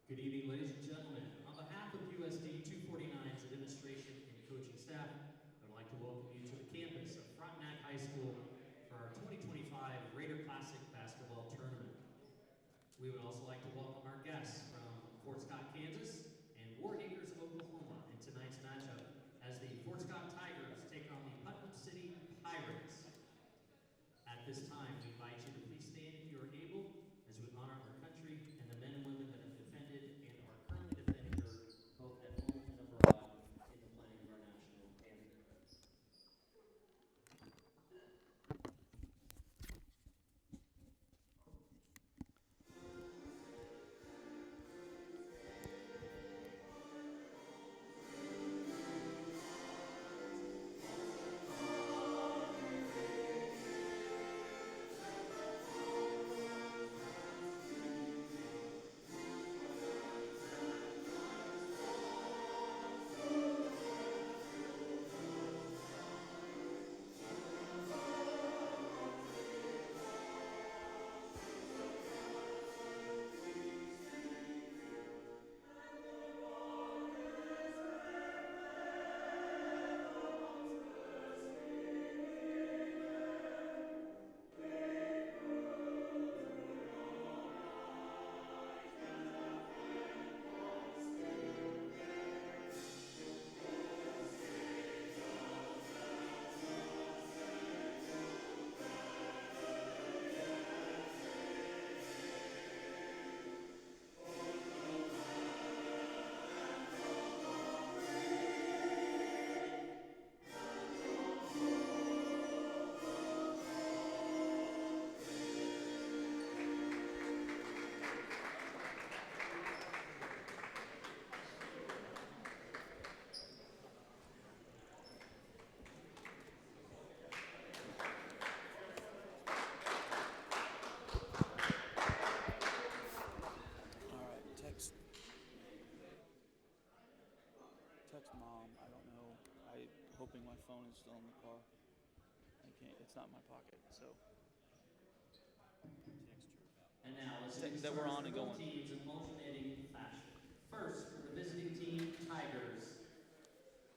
Good evening, ladies and gentlemen. On behalf of USD 249's administration and coaching staff, I would like to welcome you to the campus of Frontenac High School for our 2025 Raider Classic Basketball Tournament. We would also like to welcome our guests from Fort Scott, Kansas, and War Acres, Oklahoma in tonight's matchup as the Fort Scott Tigers take on the Putnam City Pirates. At this time, we invite you to please stand if you are able as we honor our country and the men and women that have defended and are currently defending her both at home and abroad in the playing of our national anthem. Text mom. I don't know. I'm hoping my phone is still in the car. I can't. It's not in my pocket. So. And now let's Text that we're on and going. Teams in alternating fashion. First, for the visiting team, Tigers.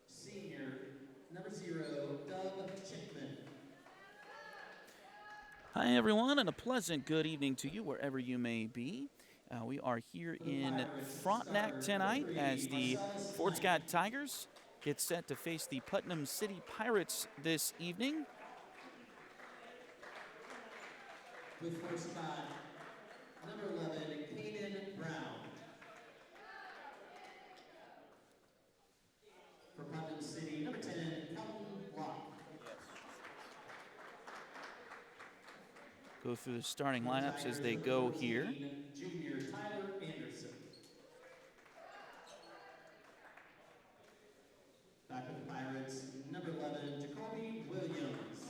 Senior, number 0, Dub Chipman. Hi, everyone, and a pleasant good evening to you wherever you may be. We are here in Frontenac tonight as the Fort Scott Tigers get set to face the Putnam City Pirates this evening. With Fort Scott, number 11, Kaden Brown. For Putnam City, number 10, Kelton Locke. Go through the starting lineups as they go here. Junior Tyler Anderson. Back with the Pirates, number 11, Jacoby Williams.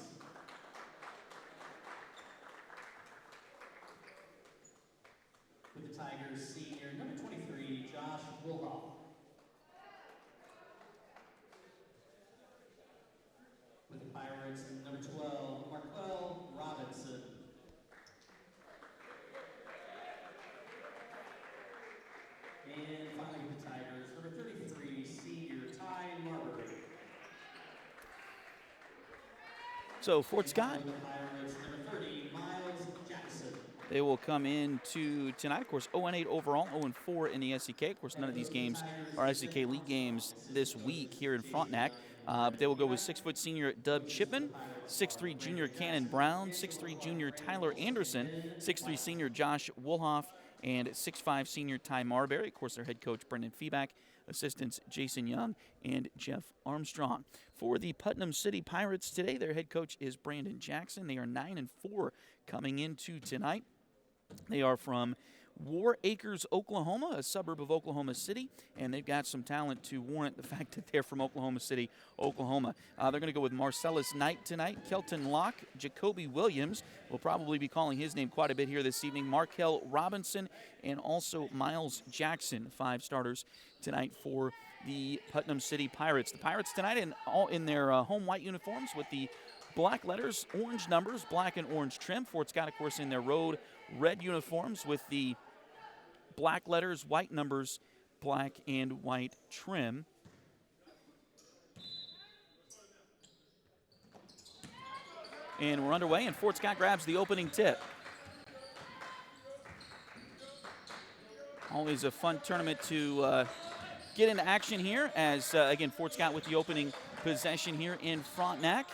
With the Tigers, senior, number 23, Josh Wolhoff. With the Pirates, number 12, Marquel Robinson. And finally with the Tigers, number 33, senior Ty Marbury. So Fort Scott, With the Pirates, number 30, Miles Jackson. they will come into tonight, of course, 0-8 overall, 0-4 in the SEK. Of course, none of these games are SEK League games this week here in Frontenac. But they will go with 6-foot senior Dub Chipman, 6'3 junior Cannon Brown, 6'3 junior Tyler Anderson, 6'3 senior Josh Wolhoff, and 6'5 senior Ty Marbury. Of course, their head coach Brendan Feeback, assistants Jason Young and Jeff Armstrong. For the Putnam City Pirates today, their head coach is Brandon Jackson. They are 9-4 coming into tonight. They are from War Acres, Oklahoma, a suburb of Oklahoma City, and they've got some talent to warrant the fact that they're from Oklahoma City, Oklahoma. They're going to go with Marcellus Knight tonight, Kelton Locke, Jacoby Williams. We'll probably be calling his name quite a bit here this evening, Markel Robinson, and also Miles Jackson, 5 starters tonight for the Putnam City Pirates. The Pirates tonight in their home white uniforms with the black letters, orange numbers, black and orange trim. Fort Scott, of course, in their road red uniforms with the black letters, white numbers, black and white trim. And we're underway, and Fort Scott grabs the opening tip. Always a fun tournament to get into action here as, again, Fort Scott with the opening possession here in Frontenac.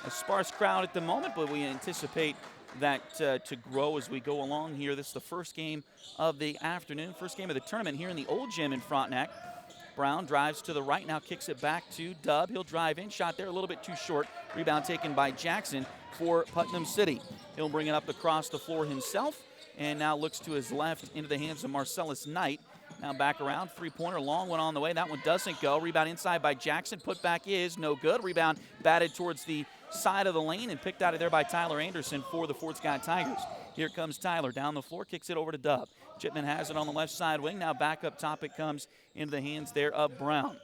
A sparse crowd at the moment, but we anticipate that to grow as we go along here. This is the first game of the afternoon, first game of the tournament here in the old gym in Frontenac. Brown drives to the right, now kicks it back to Dub. He'll drive in, shot there a little bit too short. Rebound taken by Jackson for Putnam City. He'll bring it up across the floor himself, and now looks to his left into the hands of Marcellus Knight. Now back around, three-pointer, long one on the way. That one doesn't go. Rebound inside by Jackson. Put back is no good. Rebound batted towards the side of the lane and picked out of there by Tyler Anderson for the Fort Scott Tigers. Here comes Tyler down the floor, kicks it over to Dub. Chipman has it on the left side wing. Now back up top it comes into the hands there of Brown.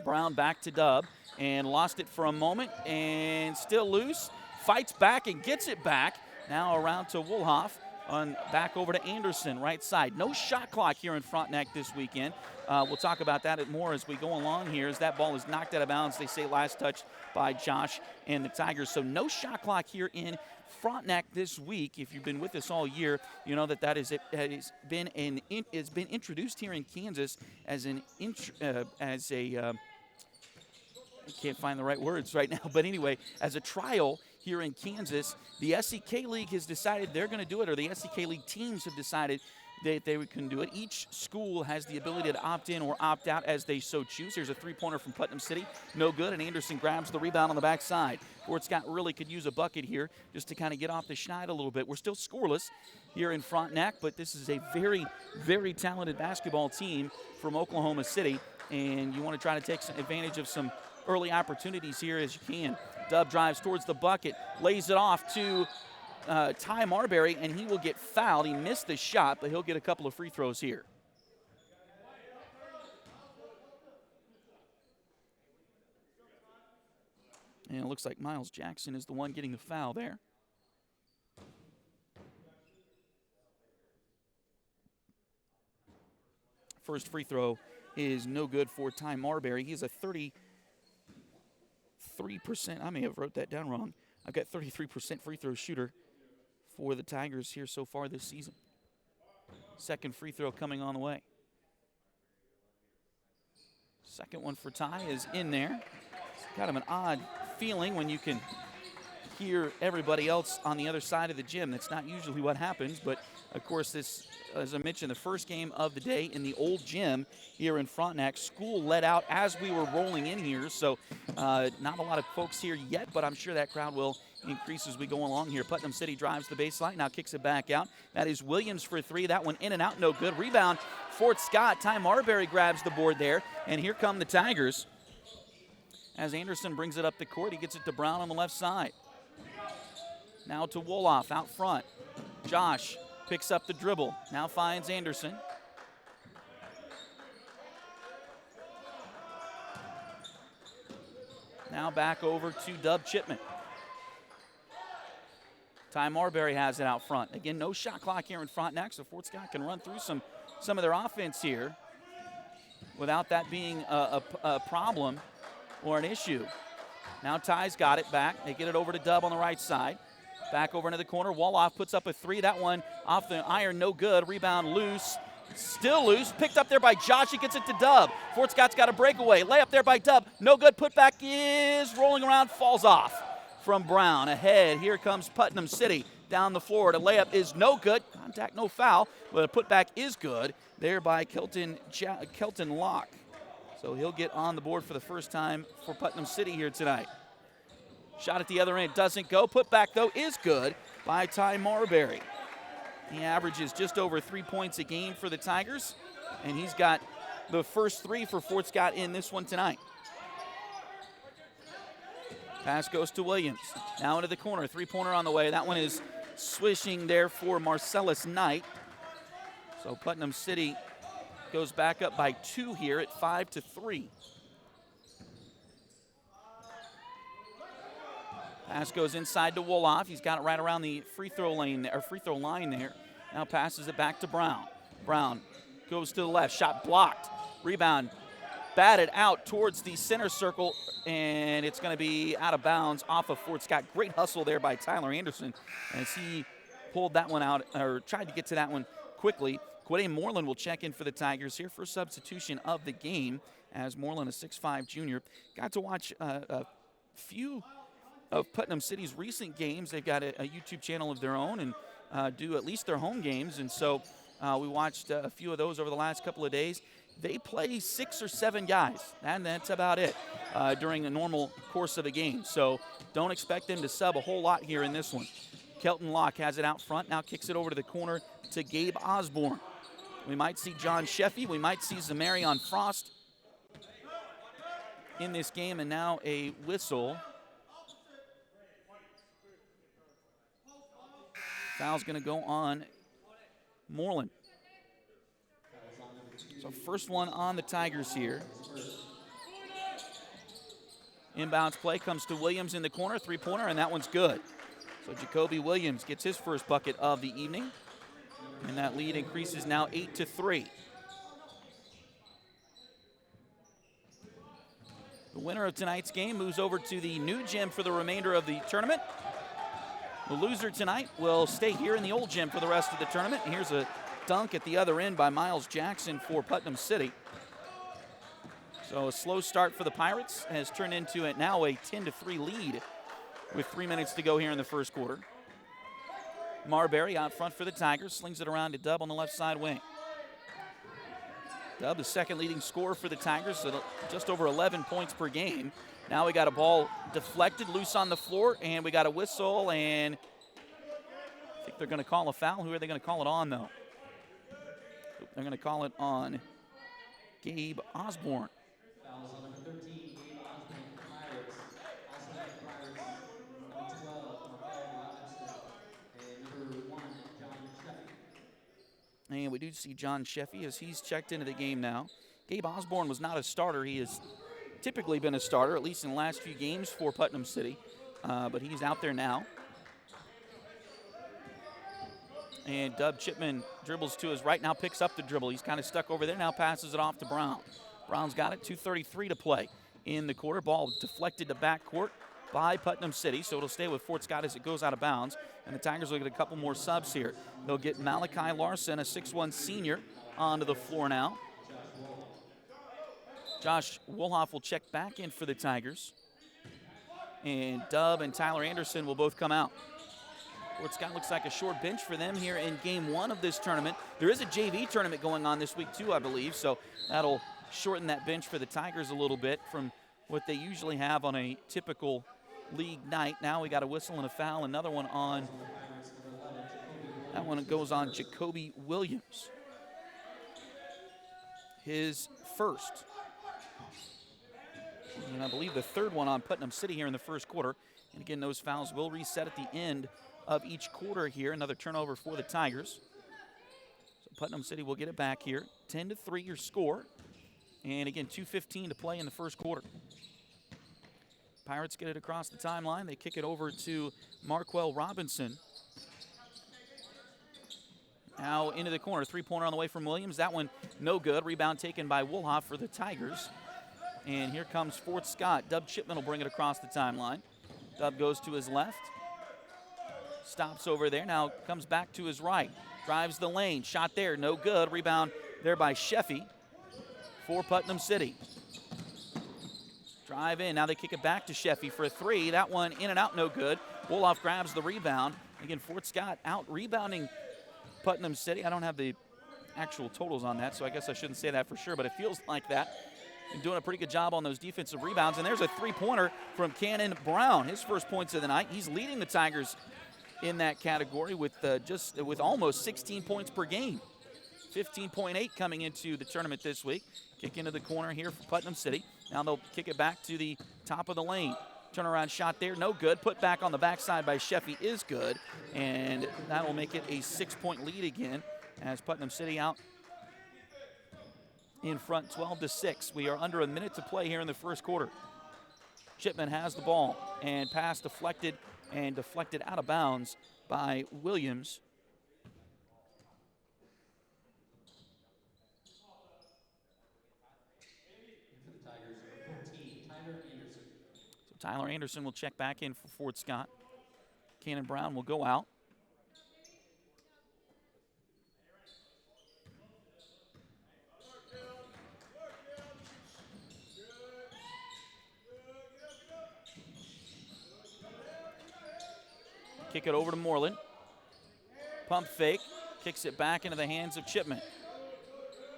Brown back to Dub and lost it for a moment and still loose. Fights back and gets it back. Now around to Woolhoff. On back over to Anderson, right side. No shot clock here in Frontenac this weekend. We'll talk about that more as we go along here as that ball is knocked out of bounds. They say last touch by Josh and the Tigers. So no shot clock here in Frontenac this week. If you've been with us all year, you know that has been introduced here in Kansas as I can't find the right words right now, but anyway, as a trial here in Kansas. The SEK League has decided they're going to do it, or the SEK League teams have decided that they can do it. Each school has the ability to opt in or opt out as they so choose. Here's a three-pointer from Putnam City. No good, and Anderson grabs the rebound on the backside. Fort Scott really could use a bucket here just to kind of get off the schneid a little bit. We're still scoreless here in Frontenac, but this is a very, very talented basketball team from Oklahoma City, and you want to try to take some advantage of some early opportunities here as you can. Dub drives towards the bucket, lays it off to Ty Marbury, and he will get fouled. He missed the shot, but he'll get a couple of free throws here. And it looks like Miles Jackson is the one getting the foul there. First free throw is no good for Ty Marbury. He is a 33%. I may have wrote that down wrong. I've got 33% free throw shooter for the Tigers here so far this season. Second free throw coming on the way. Second one for Ty is in there. It's kind of an odd feeling when you can hear everybody else on the other side of the gym. That's not usually what happens, but of course this, as I mentioned, the first game of the day in the old gym here in Frontenac. School let out as we were rolling in here, so not a lot of folks here yet, but I'm sure that crowd will increase as we go along here. Putnam City drives the baseline, now kicks it back out. That is Williams for three. That one in and out, no good. Rebound, Fort Scott. Ty Marbury grabs the board there, and here come the Tigers. As Anderson brings it up the court, he gets it to Brown on the left side. Now to Wolof out front. Josh picks up the dribble, now finds Anderson. Now back over to Dub Chipman. Ty Marbury has it out front. Again, no shot clock here in Frontenac, so Fort Scott can run through some of their offense here without that being a problem or an issue. Now Ty's got it back. They get it over to Dub on the right side. Back over into the corner. Wolof puts up a three. That one off the iron, no good. Rebound loose. Still loose. Picked up there by Josh. He gets it to Dub. Fort Scott's got a breakaway. Layup there by Dub. No good. Putback is rolling around. Falls off from Brown. Ahead. Here comes Putnam City down the floor. The layup is no good. Contact, no foul. But a putback is good there by Kelton Locke. So he'll get on the board for the first time for Putnam City here tonight. Shot at the other end doesn't go. Putback, though, is good by Ty Marbury. He averages just over 3 points a game for the Tigers, and he's got the first three for Fort Scott in this one tonight. Pass goes to Williams. Now into the corner. Three-pointer on the way. That one is swishing there for Marcellus Knight. So Putnam City goes back up by 2 here at 5-3. Pass goes inside to Wolof. He's got it right around the free throw line there. Now passes it back to Brown. Brown goes to the left. Shot blocked. Rebound batted out towards the center circle, and it's going to be out of bounds off of Fort Scott. Great hustle there by Tyler Anderson as he pulled that one out, or tried to get to that one quickly. Quade Moreland will check in for the Tigers here. First substitution of the game, as Moreland, a 6'5 junior. Got to watch a few of Putnam City's recent games. They've got a YouTube channel of their own and do at least their home games. And so we watched a few of those over the last couple of days. They play 6 or 7 guys, and that's about it during a normal course of a game. So don't expect them to sub a whole lot here in this one. Kelton Locke has it out front, now kicks it over to the corner to Gabe Osborne. We might see John Sheffy, we might see Zamarion Frost in this game, and now a whistle. Foul's going to go on Moreland. So first one on the Tigers here. Inbounds play comes to Williams in the corner, three-pointer, and that one's good. So Jacoby Williams gets his first bucket of the evening, and that lead increases now 8-3. The winner of tonight's game moves over to the new gym for the remainder of the tournament. The loser tonight will stay here in the old gym for the rest of the tournament. And here's a dunk at the other end by Miles Jackson for Putnam City. So a slow start for the Pirates has turned into now a 10-3 lead with 3 minutes to go here in the first quarter. Marbury out front for the Tigers, slings it around to Dub on the left side wing. Dub, the second leading scorer for the Tigers, so just over 11 points per game. Now we got a ball deflected, loose on the floor, and we got a whistle, and I think they're going to call a foul. Who are they going to call it on, though? They're going to call it on Gabe Osborne. Fouls on number 13, Gabe Osborne for the Pirates. Also for the Pirates, number 12, Markel Robinson, and number 1, John Sheffy. And we do see John Sheffy as he's checked into the game now. Gabe Osborne was not a starter. He has typically been a starter, at least in the last few games for Putnam City, but he's out there now. And Dub Chipman dribbles to his right, now picks up the dribble. He's kind of stuck over there, now passes it off to Brown. Brown's got it, 2:33 to play in the quarter. Ball deflected to backcourt by Putnam City, so it'll stay with Fort Scott as it goes out of bounds. And the Tigers will get a couple more subs here. They'll get Malachi Larson, a 6'1 senior, onto the floor now. Josh Wolhoff will check back in for the Tigers. And Dub and Tyler Anderson will both come out. Fort Scott looks like a short bench for them here in game 1 of this tournament. There is a JV tournament going on this week too, I believe, so that'll shorten that bench for the Tigers a little bit from what they usually have on a typical league night. Now we got a whistle and a foul, another one on, that one goes on Jacoby Williams. His first, and I believe the third one on Putnam City here in the first quarter. And again, those fouls will reset at the end of each quarter here. Another turnover for the Tigers. So Putnam City will get it back here. 10-3 your score. And again, 2:15 to play in the first quarter. Pirates get it across the timeline. They kick it over to Marquell Robinson. Now into the corner. Three-pointer on the way from Williams. That one no good. Rebound taken by Wolhoff for the Tigers. And here comes Fort Scott. Dub Chipman will bring it across the timeline. Dub goes to his left. Stops over there. Now comes back to his right. Drives the lane. Shot there. No good. Rebound there by Sheffy for Putnam City. Drive in. Now they kick it back to Sheffy for a three. That one in and out. No good. Wolhoff grabs the rebound. Again, Fort Scott out rebounding Putnam City. I don't have the actual totals on that, so I guess I shouldn't say that for sure, but it feels like that. Been doing a pretty good job on those defensive rebounds. And there's a three-pointer from Cannon Brown. His first points of the night. He's leading the Tigers in that category with with almost 16 points per game. 15.8 coming into the tournament this week. Kick into the corner here for Putnam City. Now they'll kick it back to the top of the lane. Turnaround shot there, no good. Put back on the backside by Sheffy is good. And that will make it a 6-point lead again as Putnam City out in front 12-6. We are under a minute to play here in the first quarter. Chipman has the ball and pass deflected out of bounds by Williams. Tyler Anderson will check back in for Fort Scott. Cannon Brown will go out. Kick it over to Moreland. Pump fake. Kicks it back into the hands of Chipman.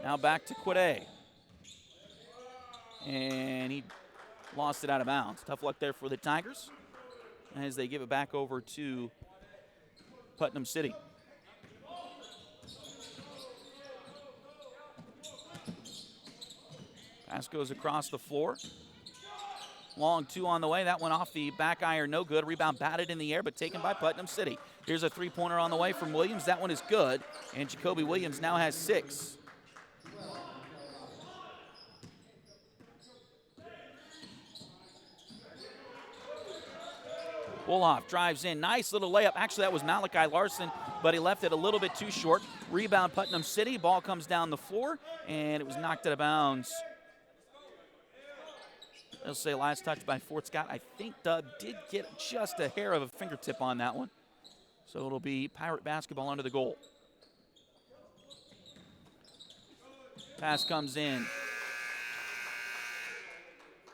Now back to Quade. And he lost it out of bounds. Tough luck there for the Tigers as they give it back over to Putnam City. Pass goes across the floor. Long two on the way. That one off the back iron, no good. Rebound batted in the air, but taken by Putnam City. Here's a three-pointer on the way from Williams. That one is good, and Jacoby Williams now has 6. Wolhoff drives in. Nice little layup. Actually, that was Malachi Larson, but he left it a little bit too short. Rebound Putnam City. Ball comes down the floor, and it was knocked out of bounds. I'll say last touch by Fort Scott. I think Dub did get just a hair of a fingertip on that one. So it'll be Pirate basketball under the goal. Pass comes in.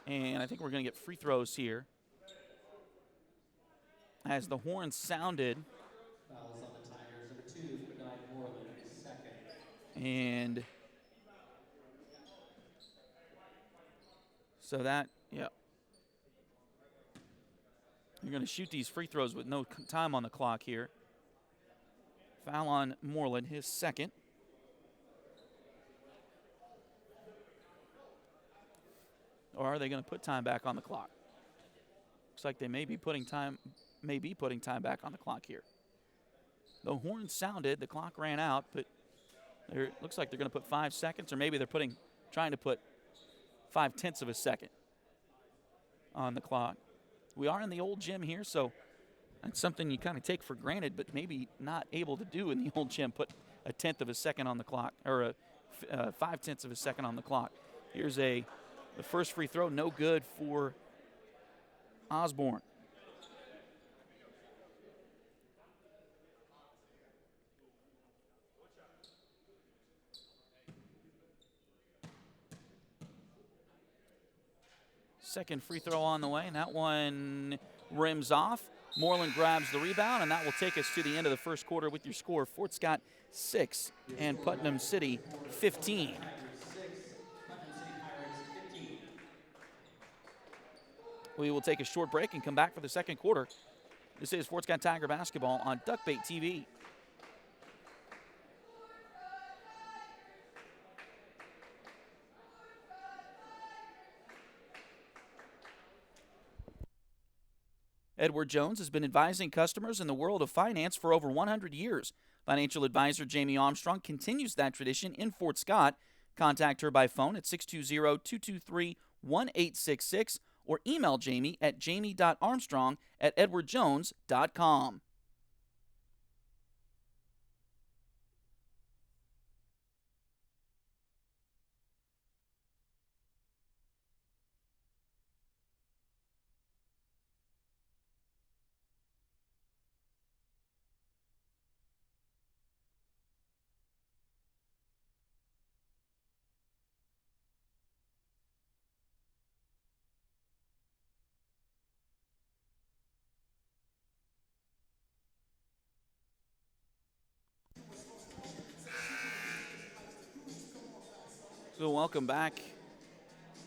And I think we're going to get free throws here. As the horn sounded. Fouls on the Tigers, number 2 for Guy Moreland, second. And so that, yeah. You're going to shoot these free throws with no time on the clock here. Foul on Moreland, his second. Or are they going to put time back on the clock? Looks like they may be putting time back on the clock here. The horn sounded, the clock ran out, but it looks like they're going to put 5 seconds, or maybe they're trying to put 0.5 of a second on the clock. We are in the old gym here, so that's something you kind of take for granted, but maybe not able to do in the old gym. Put 1/10 of a second on the clock, or 0.5 of a second on the clock. Here's the first free throw, no good for Osborne. Second free throw on the way, and that one rims off. Moreland grabs the rebound, and that will take us to the end of the first quarter with your score. Fort Scott 6 and Putnam City 15. We will take a short break and come back for the second quarter. This is Fort Scott Tiger basketball on Duckbait TV. Edward Jones has been advising customers in the world of finance for over 100 years. Financial advisor Jamie Armstrong continues that tradition in Fort Scott. Contact her by phone at 620-223-1866 or email Jamie at jamie.armstrong@edwardjones.com. So welcome back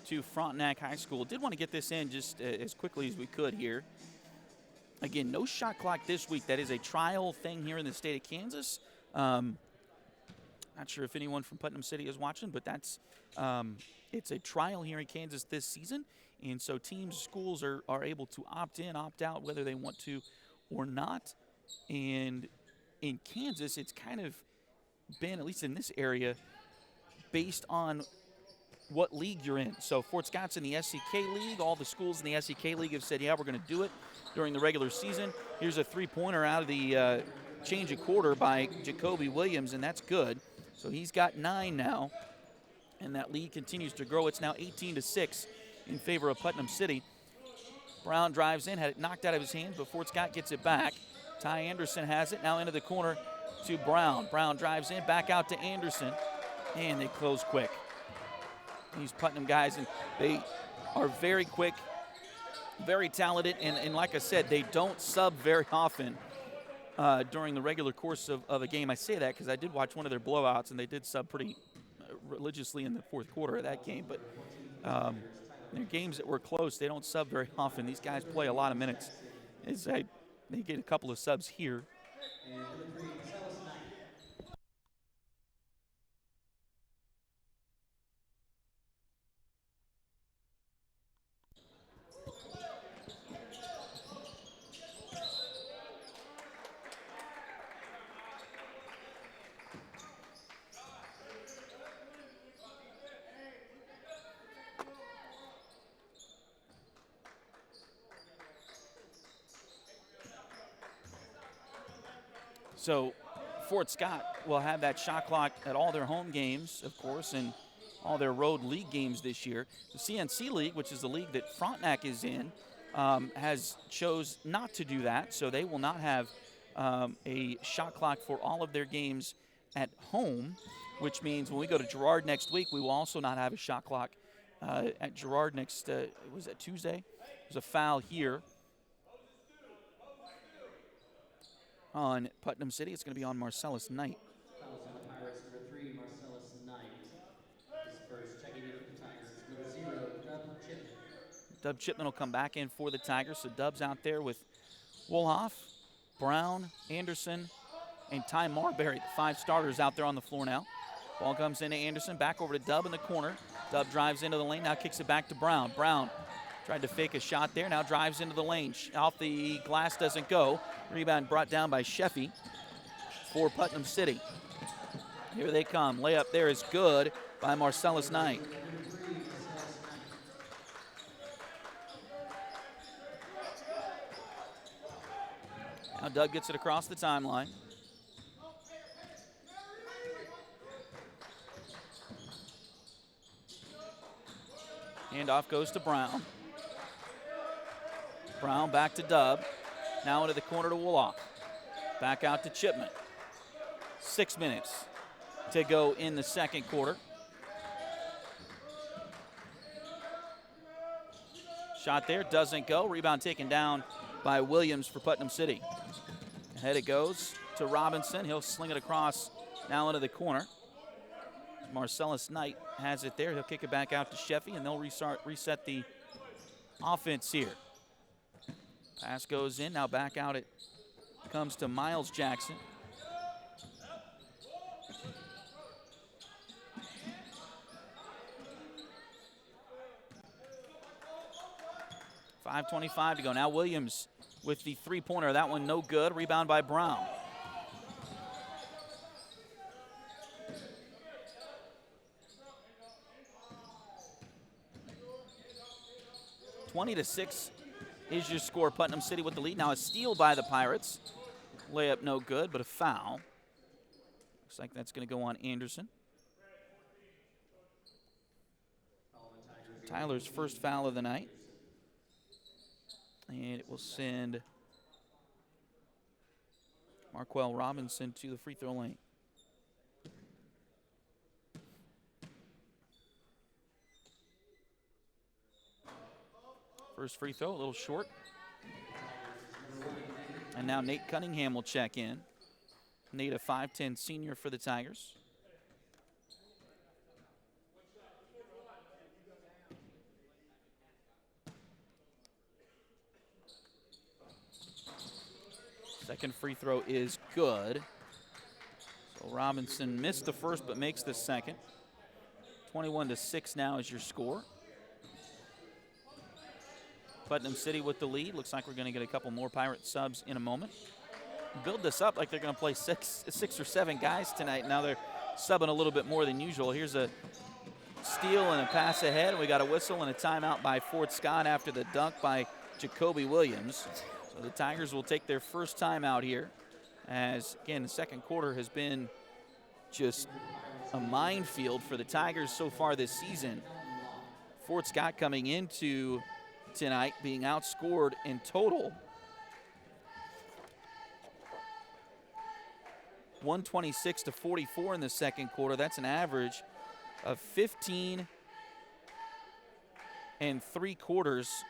to Frontenac High School. Did want to get this in just as quickly as we could here. Again, no shot clock this week. That is a trial thing here in the state of Kansas. Not sure if anyone from Putnam City is watching, but that's it's a trial here in Kansas this season. And so teams, schools are able to opt in, opt out, whether they want to or not. And in Kansas, it's kind of been, at least in this area, based on what league you're in. So Fort Scott's in the SCK League. All the schools in the SCK League have said, yeah, we're going to do it during the regular season. Here's a three-pointer out of the change of quarter by Jacoby Williams, and that's good. So he's got 9 now, and that lead continues to grow. It's now 18-6 in favor of Putnam City. Brown drives in, had it knocked out of his hands, but Fort Scott gets it back. Ty Anderson has it, now into the corner to Brown. Brown drives in, back out to Anderson, and they close quick. These Putnam guys, and they are very quick, very talented, and like I said, they don't sub very often during the regular course of a game. I say that because I did watch one of their blowouts, and they did sub pretty religiously in the fourth quarter of that game, but their games that were close, they don't sub very often. These guys play a lot of minutes. They get a couple of subs here. So Fort Scott will have that shot clock at all their home games, of course, and all their road league games this year. The CNC League, which is the league that Frontenac is in, has chose not to do that, so they will not have a shot clock for all of their games at home, which means when we go to Girard next week, we will also not have a shot clock at Girard next, was that Tuesday? There's a foul here on Putnam City. It's going to be on Marcellus Knight. Fouls on the Pirates, number 3, Marcellus Knight. His first, checking in for the Tigers, number 0, Dub Chipman. Dub Chipman will come back in for the Tigers. So Dub's out there with Wolhoff, Brown, Anderson, and Ty Marbury. The 5 starters out there on the floor now. Ball comes into Anderson, back over to Dub in the corner. Dub drives into the lane, now kicks it back to Brown. Brown tried to fake a shot there, now drives into the lane. Off the glass, doesn't go. Rebound brought down by Sheffy for Putnam City. Here they come. Layup there is good by Marcellus Knight. Now Doug gets it across the timeline. Handoff goes to Brown. Brown back to Dub. Now into the corner to Wolhoff. Back out to Chipman. 6 minutes to go in the second quarter. Shot there, doesn't go. Rebound taken down by Williams for Putnam City. Ahead it goes to Robinson. He'll sling it across now into the corner. Marcellus Knight has it there. He'll kick it back out to Sheffy, and they'll reset the offense here. Pass goes in. Now back out it comes to Miles Jackson. .5:25 to go. Now Williams with the three-pointer. That one no good. Rebound by Brown. (20-6) is your score. Putnam City with the lead. Now a steal by the Pirates. Layup no good, but a foul. Looks like that's going to go on Anderson. Tyler's first foul of the night. And it will send Marquell Robinson to the free throw lane. First free throw, a little short. And now Nate Cunningham will check in. Nate, a 5'10" senior for the Tigers. Second free throw is good. So Robinson missed the first but makes the second. 21-6 now is your score. Putnam City with the lead. Looks like we're going to get a couple more Pirate subs in a moment. Build this up like they're going to play six or seven guys tonight. Now they're subbing a little bit more than usual. Here's a steal and a pass ahead. We got a whistle and a timeout by Fort Scott after the dunk by Jacoby Williams. So the Tigers will take their first timeout here, as, again, the second quarter has been just a minefield for the Tigers so far this season. Fort Scott coming into tonight, being outscored in total 126 to 44 in the second quarter. That's an average of 15 and 3/4,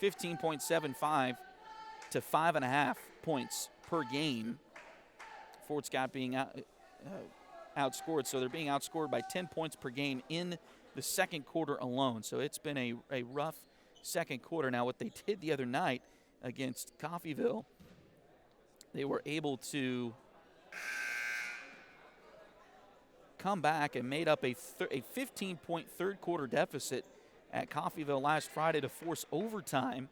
15.75 to 5.5 points per game. Fort Scott being outscored, so they're being outscored by 10 points per game in the second quarter alone. So it's been a rough second quarter. Now, what they did the other night against Coffeyville, they were able to come back and made up a 15-point third quarter deficit at Coffeyville last Friday to force overtime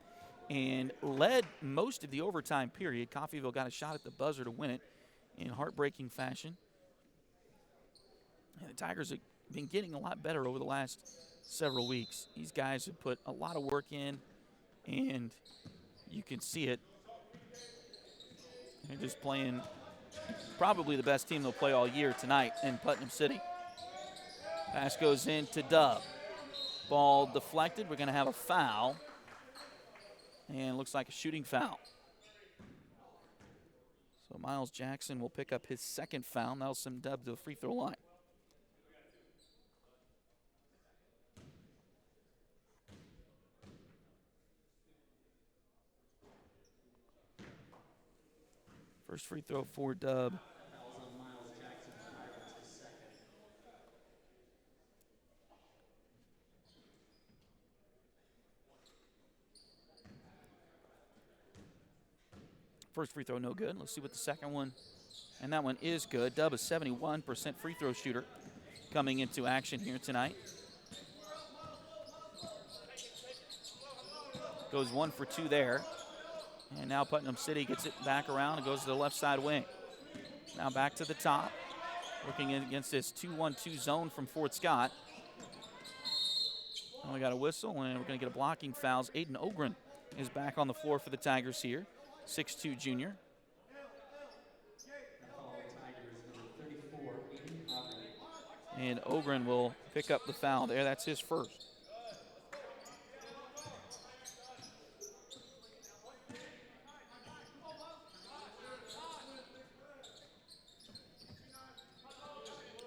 and led most of the overtime period. Coffeyville got a shot at the buzzer to win it in heartbreaking fashion. And the Tigers have been getting a lot better over the last several weeks. These guys have put a lot of work in, and you can see it. They're just playing probably the best team they'll play all year tonight in Putnam City. Pass goes into Dub. Ball deflected. We're going to have a foul. And it looks like a shooting foul. So Miles Jackson will pick up his second foul. That'll send Dub to the free throw line. First free throw for Dub. First free throw no good. Let's see what the second one, and that one is good. Dub is 71% free throw shooter coming into action here tonight. Goes 1 for 2 there. And now Putnam City gets it back around and goes to the left side wing. Now back to the top. Working in against this 2-1-2 zone from Fort Scott. And we got a whistle, and we're going to get a blocking foul. Aiden Ogren is back on the floor for the Tigers here. 6'2 junior. And Ogren will pick up the foul there. That's his first.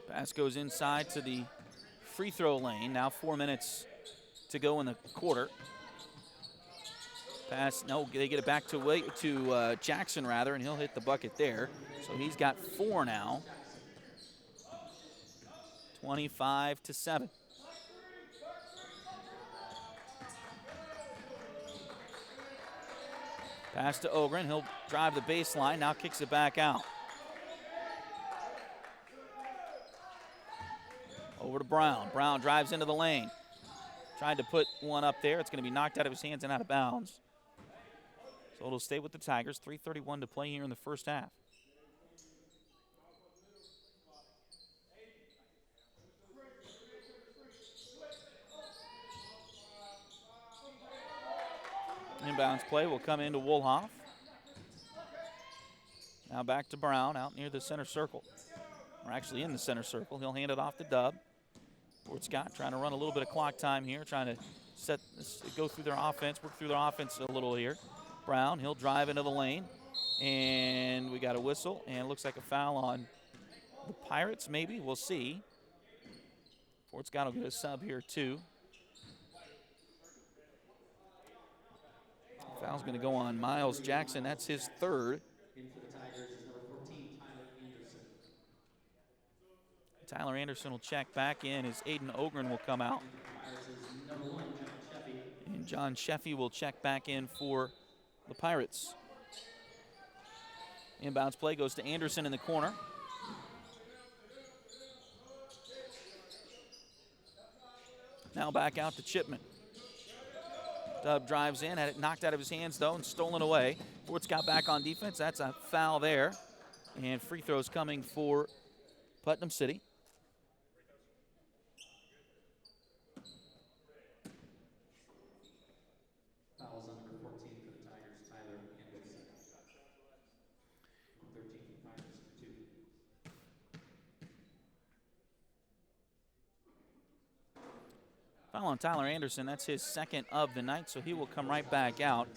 Pass goes inside to the free throw lane. Now 4 minutes to go in the quarter. Pass, no, they get it back to Jackson, rather, and he'll hit the bucket there. So he's got 4 now. 25-7. Pass to Ogren. He'll drive the baseline. Now kicks it back out. Over to Brown. Brown drives into the lane. Tried to put one up there. It's going to be knocked out of his hands and out of bounds. So it'll stay with the Tigers. 3:31 to play here in the first half. Inbounds play will come into Woolhoff. Now back to Brown out near the center circle. Or actually in the center circle. He'll hand it off to Dub. Fort Scott trying to run a little bit of clock time here, trying to go through their offense, work through their offense a little here. Brown, he'll drive into the lane, and we got a whistle, and it looks like a foul on the Pirates, maybe. We'll see. Fort Scott will get a sub here, too. Foul's going to go on Miles Jackson. That's his third. In for the Tigers is number 14, Tyler Anderson. Tyler Anderson will check back in as Aiden Ogren will come out. Number 1, John Sheffy. And John Sheffy will check back in for the Pirates. Inbounds play goes to Anderson in the corner. Now back out to Chipman. Dub drives in, had it knocked out of his hands, though, and stolen away. Fort Scott back on defense. That's a foul there. And free throws coming for Putnam City. Fouls on number 14 for the Tigers, Tyler Anderson. 13 for the Pirates for 2. Foul on Tyler Anderson. That's his second of the night, so he will come right back out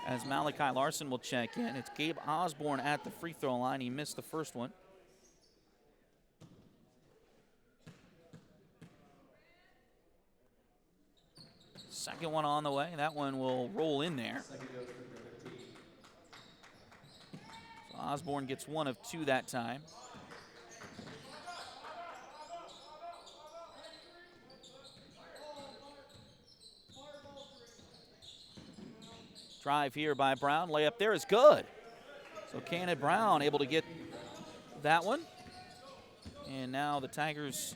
as Malachi Larson will check in. It's Gabe Osborne at the free throw line. He missed the first one. Second one on the way. That one will roll in there. So Osborne gets one of two that time. Drive here by Brown. Layup there is good. So Kenneth Brown able to get that one. And now the Tigers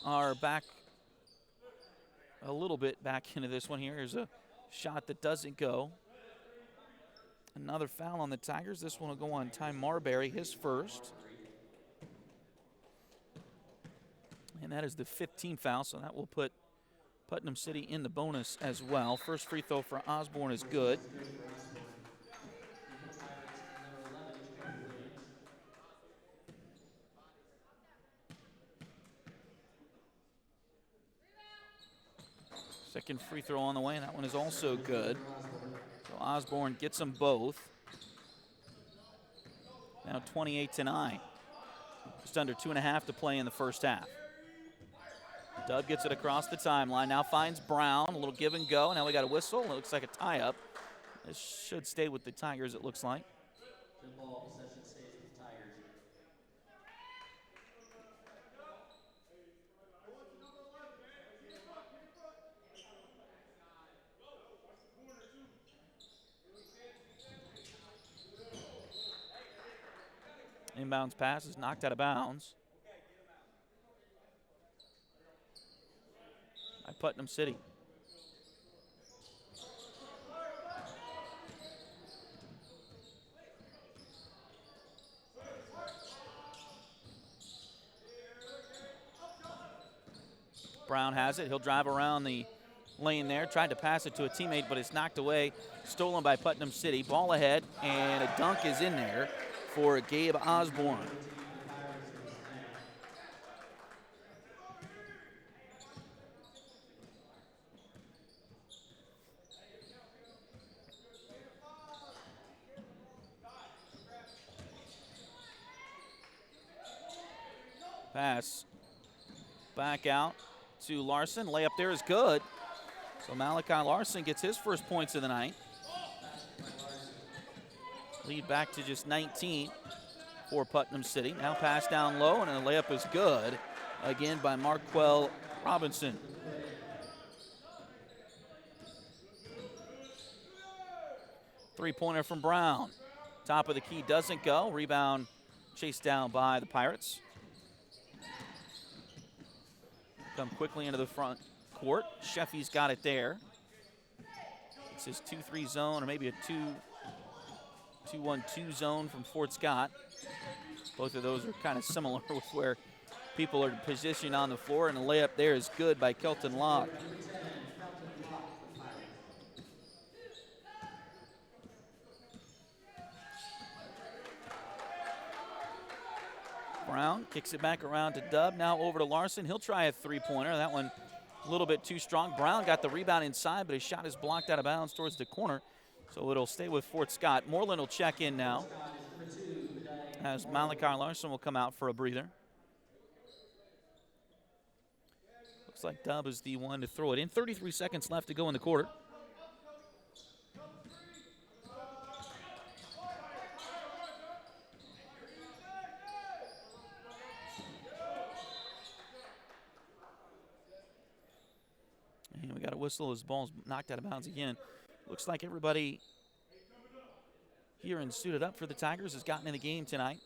are back a little bit back into this one here. Here's a shot that doesn't go. Another foul on the Tigers. This one will go on Ty Marbury, his first. And that is the 15th foul, so that will put Putnam City in the bonus as well. First free throw for Osborne is good. Second free throw on the way, and that one is also good. So Osborne gets them both. Now 28-9. Just under 2.5 to play in the first half. Dub gets it across the timeline. Now finds Brown. A little give and go. Now we got a whistle. It looks like a tie-up. This should stay with the Tigers, it looks like. The ball possession stays with the Tigers. Inbounds pass is knocked out of bounds by Putnam City. Brown has it. He'll drive around the lane there. Tried to pass it to a teammate, but it's knocked away. Stolen by Putnam City. Ball ahead, and a dunk is in there for Gabe Osborne. Pass back out to Larson. Layup there is good. So Malachi Larson gets his first points of the night. Lead back to just 19 for Putnam City. Now pass down low, and the layup is good. Again by Marquell Robinson. Three-pointer from Brown. Top of the key doesn't go. Rebound chased down by the Pirates. Come quickly into the front court. Sheffy's got it there. It's his 2-3 zone, or maybe a 2-1-2 zone from Fort Scott. Both of those are kind of similar with where people are positioned on the floor, and the layup there is good by Kelton Locke. Brown kicks it back around to Dub. Now over to Larson. He'll try a three-pointer. That one a little bit too strong. Brown got the rebound inside, but his shot is blocked out of bounds towards the corner. So it'll stay with Fort Scott. Moreland will check in now as Malachi Larson will come out for a breather. Looks like Dub is the one to throw it in. 33 seconds left to go in the quarter. And we got a whistle as ball's knocked out of bounds again. Looks like everybody here and suited up for the Tigers has gotten in the game tonight.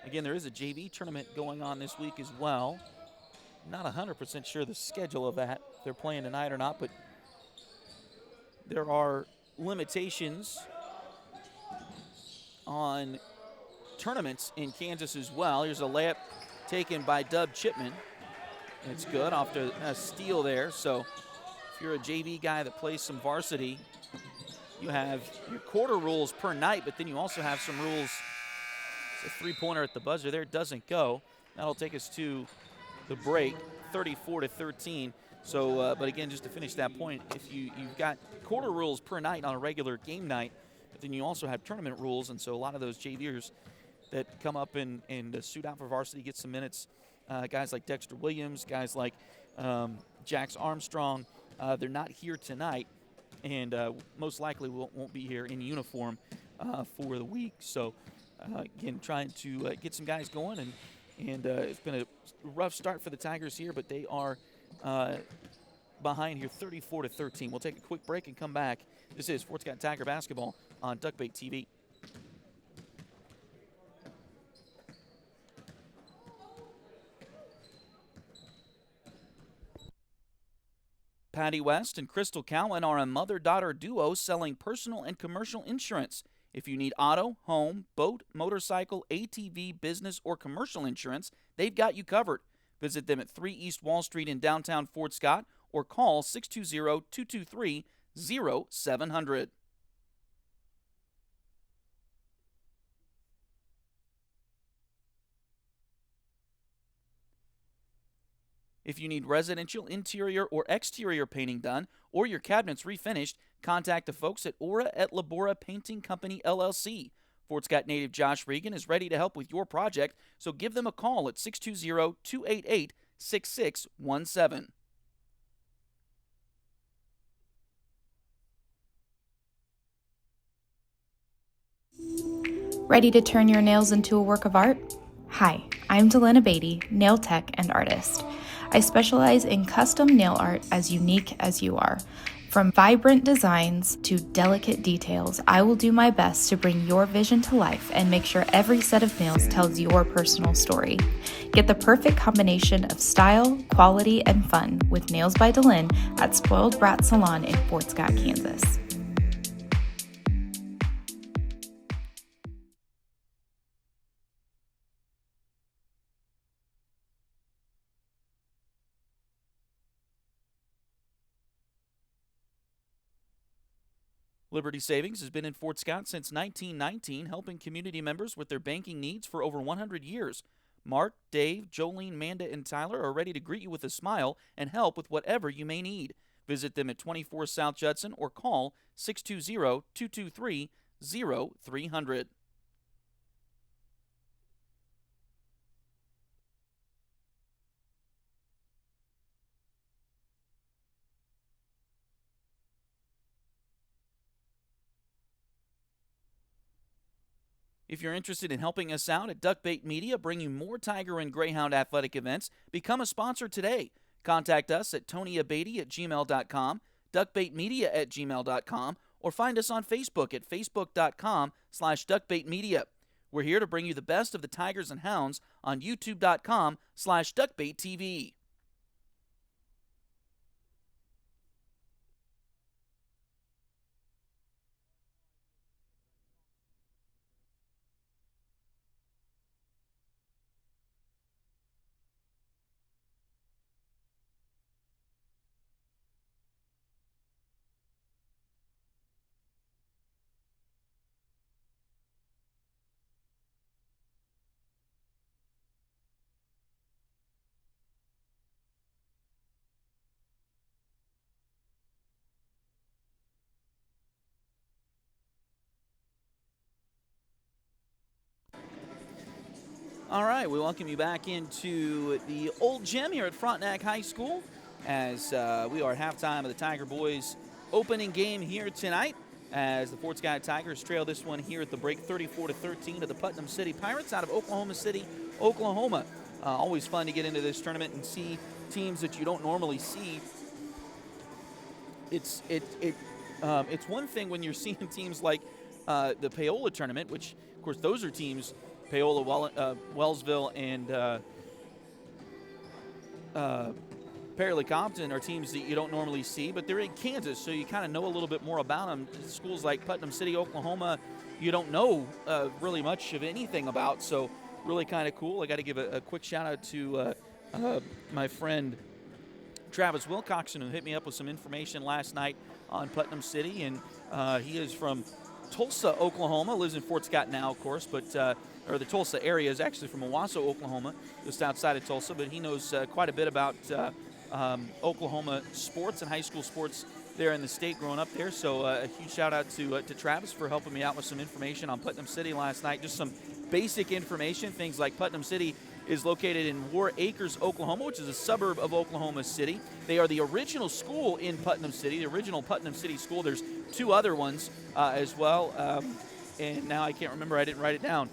Again, there is a JV tournament going on this week as well. Not 100% sure the schedule of that, if they're playing tonight or not, but there are limitations on tournaments in Kansas as well. Here's a layup taken by Dub Chipman. It's good off to a steal there. So if you're a JV guy that plays some varsity, you have your quarter rules per night, but then you also have some rules. It's a three-pointer at the buzzer there. It doesn't go. That'll take us to the break. 34-13. So, but again, just to finish that point, if you've got quarter rules per night on a regular game night, but then you also have tournament rules, and so a lot of those JVers that come up and suit out for varsity get some minutes. Guys like Dexter Williams, guys like Jax Armstrong, they're not here tonight, and most likely won't be here in uniform for the week. So, again, trying to get some guys going, and it's been a rough start for the Tigers here, but they are behind here 34-13. We'll take a quick break and come back. This is Fort Scott Tiger basketball on Duckbait TV. Patty West and Crystal Cowan are a mother-daughter duo selling personal and commercial insurance. If you need auto, home, boat, motorcycle, ATV, business, or commercial insurance, they've got you covered. Visit them at 3 East Wall Street in downtown Fort Scott or call 620-223-0700. If you need residential interior or exterior painting done or your cabinets refinished, contact the folks at Aura et Labora Painting Company, LLC. Fort Scott native Josh Regan is ready to help with your project, so give them a call at 620-288-6617. Ready to turn your nails into a work of art? Hi, I'm Delena Beatty, nail tech and artist. I specialize in custom nail art as unique as you are. From vibrant designs to delicate details, I will do my best to bring your vision to life and make sure every set of nails tells your personal story. Get the perfect combination of style, quality, and fun with Nails by Delin at Spoiled Brat Salon in Fort Scott, Kansas. Liberty Savings has been in Fort Scott since 1919, helping community members with their banking needs for over 100 years. Mark, Dave, Jolene, Manda, and Tyler are ready to greet you with a smile and help with whatever you may need. Visit them at 24 South Judson or call 620-223-0300. If you're interested in helping us out at Duckbait Media, bringing more Tiger and Greyhound athletic events, become a sponsor today. Contact us at tonyabady@gmail.com, duckbaitmedia@gmail.com, or find us on Facebook at facebook.com/duckbaitmedia. We're here to bring you the best of the Tigers and Hounds on youtube.com/duckbaittv. All right, we welcome you back into the old gym here at Frontenac High School as we are halftime of the Tiger Boys opening game here tonight as the Fort Scott Tigers trail this one here at the break 34-13 to the Putnam City Pirates out of Oklahoma City, Oklahoma. Always fun to get into this tournament and see teams that you don't normally see. It's one thing when you're seeing teams like the Paola tournament, which, of course, those are teams, Paola, Wellsville, and Fairleigh Compton are teams that you don't normally see, but they're in Kansas, so you kind of know a little bit more about them. Schools like Putnam City, Oklahoma, you don't know really much of anything about, so really kind of cool. I got to give a quick shout-out to my friend Travis Wilcoxon, who hit me up with some information last night on Putnam City, and he is from Tulsa, Oklahoma, lives in Fort Scott now, of course, but or the Tulsa area, is actually from Owasso, Oklahoma, just outside of Tulsa, but he knows quite a bit about Oklahoma sports and high school sports there in the state growing up there. So a huge shout out to Travis for helping me out with some information on Putnam City last night. Just some basic information, things like Putnam City is located in War Acres, Oklahoma, which is a suburb of Oklahoma City. They are the original school in Putnam City, the original Putnam City school. There's two other ones as well, and now I can't remember. I didn't write it down.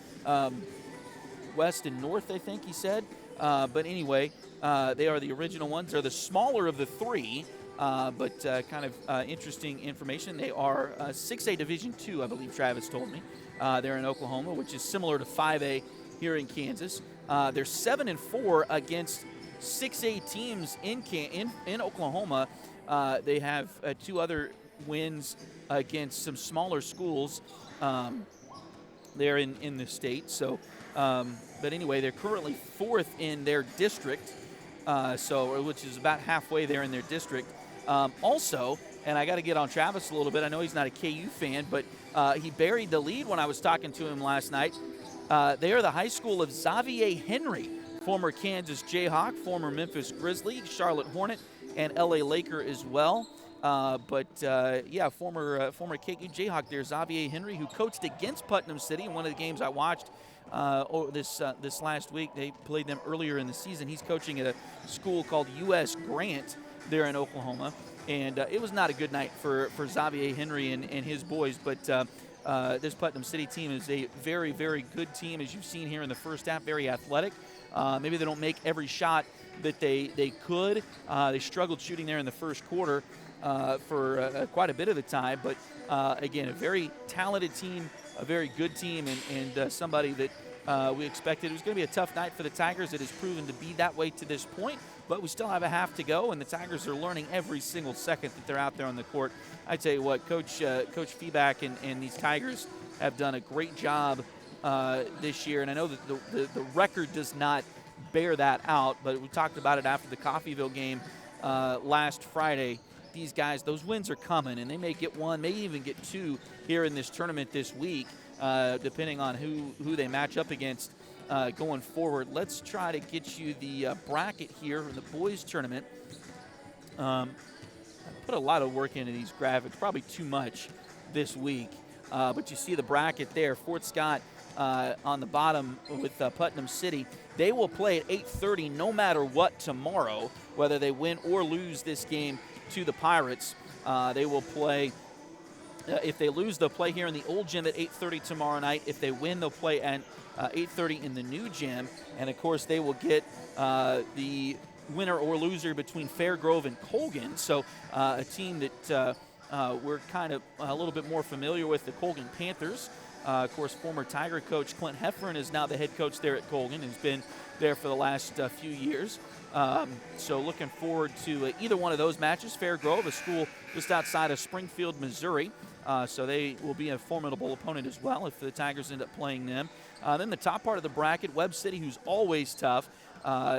West and North, I think he said. But anyway, they are the original ones. They're the smaller of the three, but kind of interesting information. They are 6A Division II, I believe Travis told me. They're in Oklahoma, which is similar to 5A here in Kansas. They're 7-4 against 6A teams in Oklahoma. They have two other wins against some smaller schools there in the state. So, but anyway, they're currently 4th in their district, which is about halfway there in their district. Also, and I got to get on Travis a little bit. I know he's not a KU fan, but he buried the lead when I was talking to him last night. They are the high school of Xavier Henry, former Kansas Jayhawk, former Memphis Grizzly, Charlotte Hornet, and LA Laker as well. Former KU Jayhawk there, Xavier Henry, who coached against Putnam City in one of the games I watched this last week. They played them earlier in the season. He's coaching at a school called U.S. Grant there in Oklahoma. And it was not a good night for Xavier Henry and his boys, but this Putnam City team is a very, very good team, as you've seen here in the first half, very athletic. Maybe they don't make every shot that they could. They struggled shooting there in the first quarter for quite a bit of the time, but again, a very talented team, a very good team, and somebody that we expected. It was going to be a tough night for the Tigers. It has proven to be that way to this point, but we still have a half to go, and the Tigers are learning every single second that they're out there on the court. I tell you what, Coach Feeback and these Tigers have done a great job this year, and I know that the record does not bear that out, but we talked about it after the Coffeyville game last Friday. These guys, those wins are coming, and they may get one, may even get two here in this tournament this week, depending on who they match up against going forward. Let's try to get you the bracket here in the boys tournament. I put a lot of work into these graphics, probably too much this week, but you see the bracket there. Fort Scott on the bottom with Putnam City. They will play at 8:30 no matter what tomorrow, whether they win or lose this game to the Pirates. They will play, if they lose, they'll play here in the old gym at 8:30 tomorrow night. If they win, they'll play at 8:30 in the new gym. And, of course, they will get the winner or loser between Fairgrove and Colgan. So a team that we're kind of a little bit more familiar with, the Colgan Panthers. Of course, former Tiger coach Clint Heffern is now the head coach there at Colgan and has been there for the last few years. So looking forward to either one of those matches. Fairgrove, a school just outside of Springfield, Missouri. So they will be a formidable opponent as well if the Tigers end up playing them. Then the top part of the bracket, Webb City, who's always tough.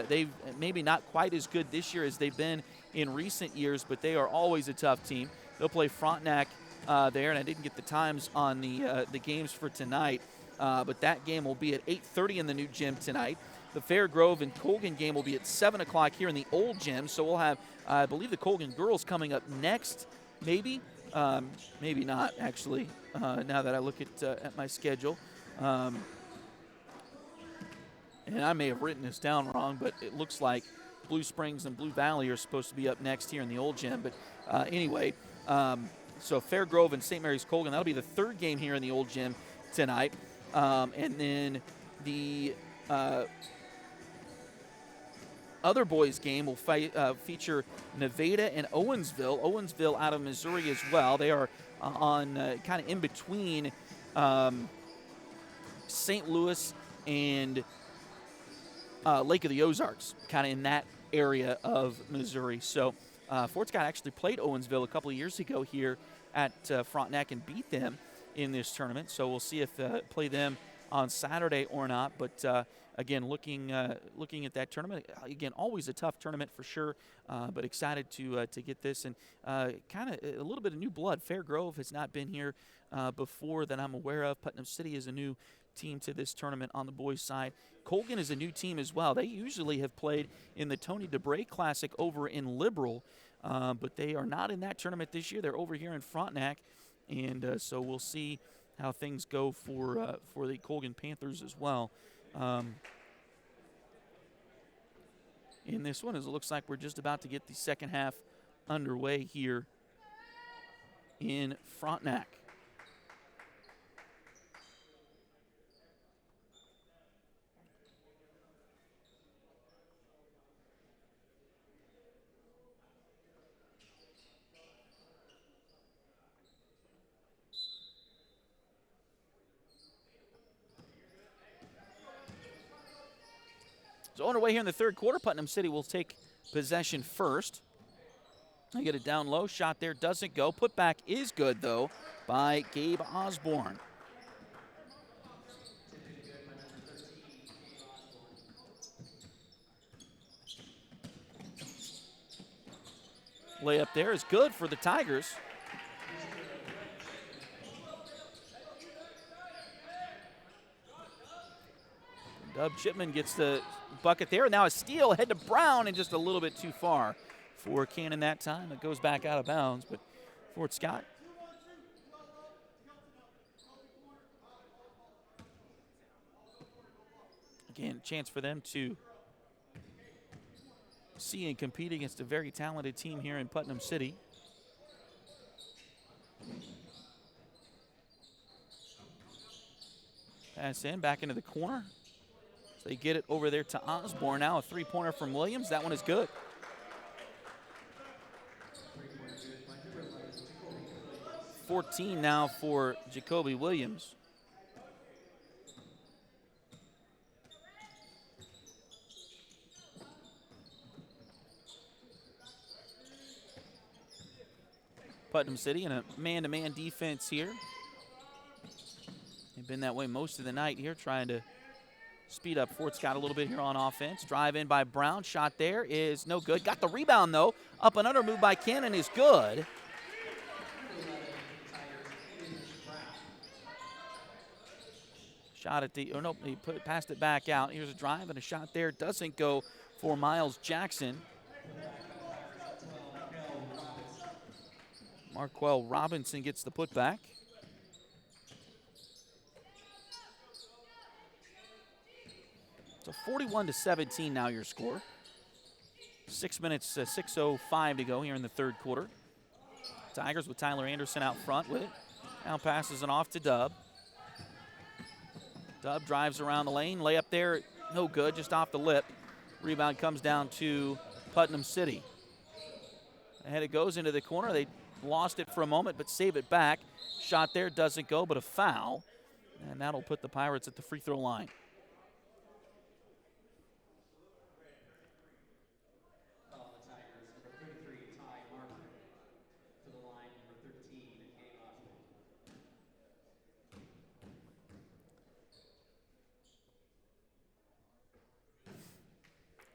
They've maybe not quite as good this year as they've been in recent years, but they are always a tough team. They'll play Frontenac there, and I didn't get the times on the games for tonight, but that game will be at 8:30 in the new gym tonight. The Fairgrove and Colgan game will be at 7 o'clock here in the old gym, so we'll have, I believe, the Colgan girls coming up next, maybe. Maybe not, actually, now that I look at my schedule. And I may have written this down wrong, but it looks like Blue Springs and Blue Valley are supposed to be up next here in the old gym. But anyway, so Fairgrove and St. Mary's Colgan, that'll be the third game here in the old gym tonight. And then the other boys game will feature Nevada and Owensville. Owensville out of Missouri as well. They are on kind of in between St. Louis and Lake of the Ozarks, kind of in that area of Missouri. So Fort Scott actually played Owensville a couple of years ago here at Frontenac and beat them in this tournament. So we'll see if play them on Saturday or not. But again, looking at that tournament, again, always a tough tournament for sure, but excited to get this. And kind of a little bit of new blood. Fairgrove has not been here before that I'm aware of. Putnam City is a new team to this tournament on the boys' side. Colgan is a new team as well. They usually have played in the Tony DeBray Classic over in Liberal, but they are not in that tournament this year. They're over here in Frontenac, and so we'll see how things go for the Colgan Panthers as well. In this one, as it looks like we're just about to get the second half underway here in Frontenac. So underway here in the third quarter, Putnam City will take possession first. They get it down low. Shot there doesn't go. Putback is good, though, by Gabe Osborne. Layup there is good for the Tigers. Dub Chipman gets the bucket there. Now a steal ahead to Brown and just a little bit too far for Cannon that time. It goes back out of bounds, but Fort Scott. Again, chance for them to see and compete against a very talented team here in Putnam City. Pass in, back into the corner. So they get it over there to Osborne. Now a three-pointer from Williams. That one is good. .14 now for Jacoby Williams. Putnam City in a man-to-man defense here. They've been that way most of the night here, trying to speed up Fort Scott a little bit here on offense. Drive in by Brown. Shot there is no good. Got the rebound, though. Up and under move by Cannon is good. Shot at the, oh no, he passed it back out. Here's a drive and a shot there. Doesn't go for Miles Jackson. Marquell Robinson gets the putback. So 41-17 now your score. 6 minutes, 6:05 to go here in the third quarter. Tigers with Tyler Anderson out front with it. Now passes it off to Dub. Dub drives around the lane. Layup there, no good, just off the lip. Rebound comes down to Putnam City. Ahead it goes into the corner. They lost it for a moment, but save it back. Shot there doesn't go, but a foul. And that'll put the Pirates at the free throw line.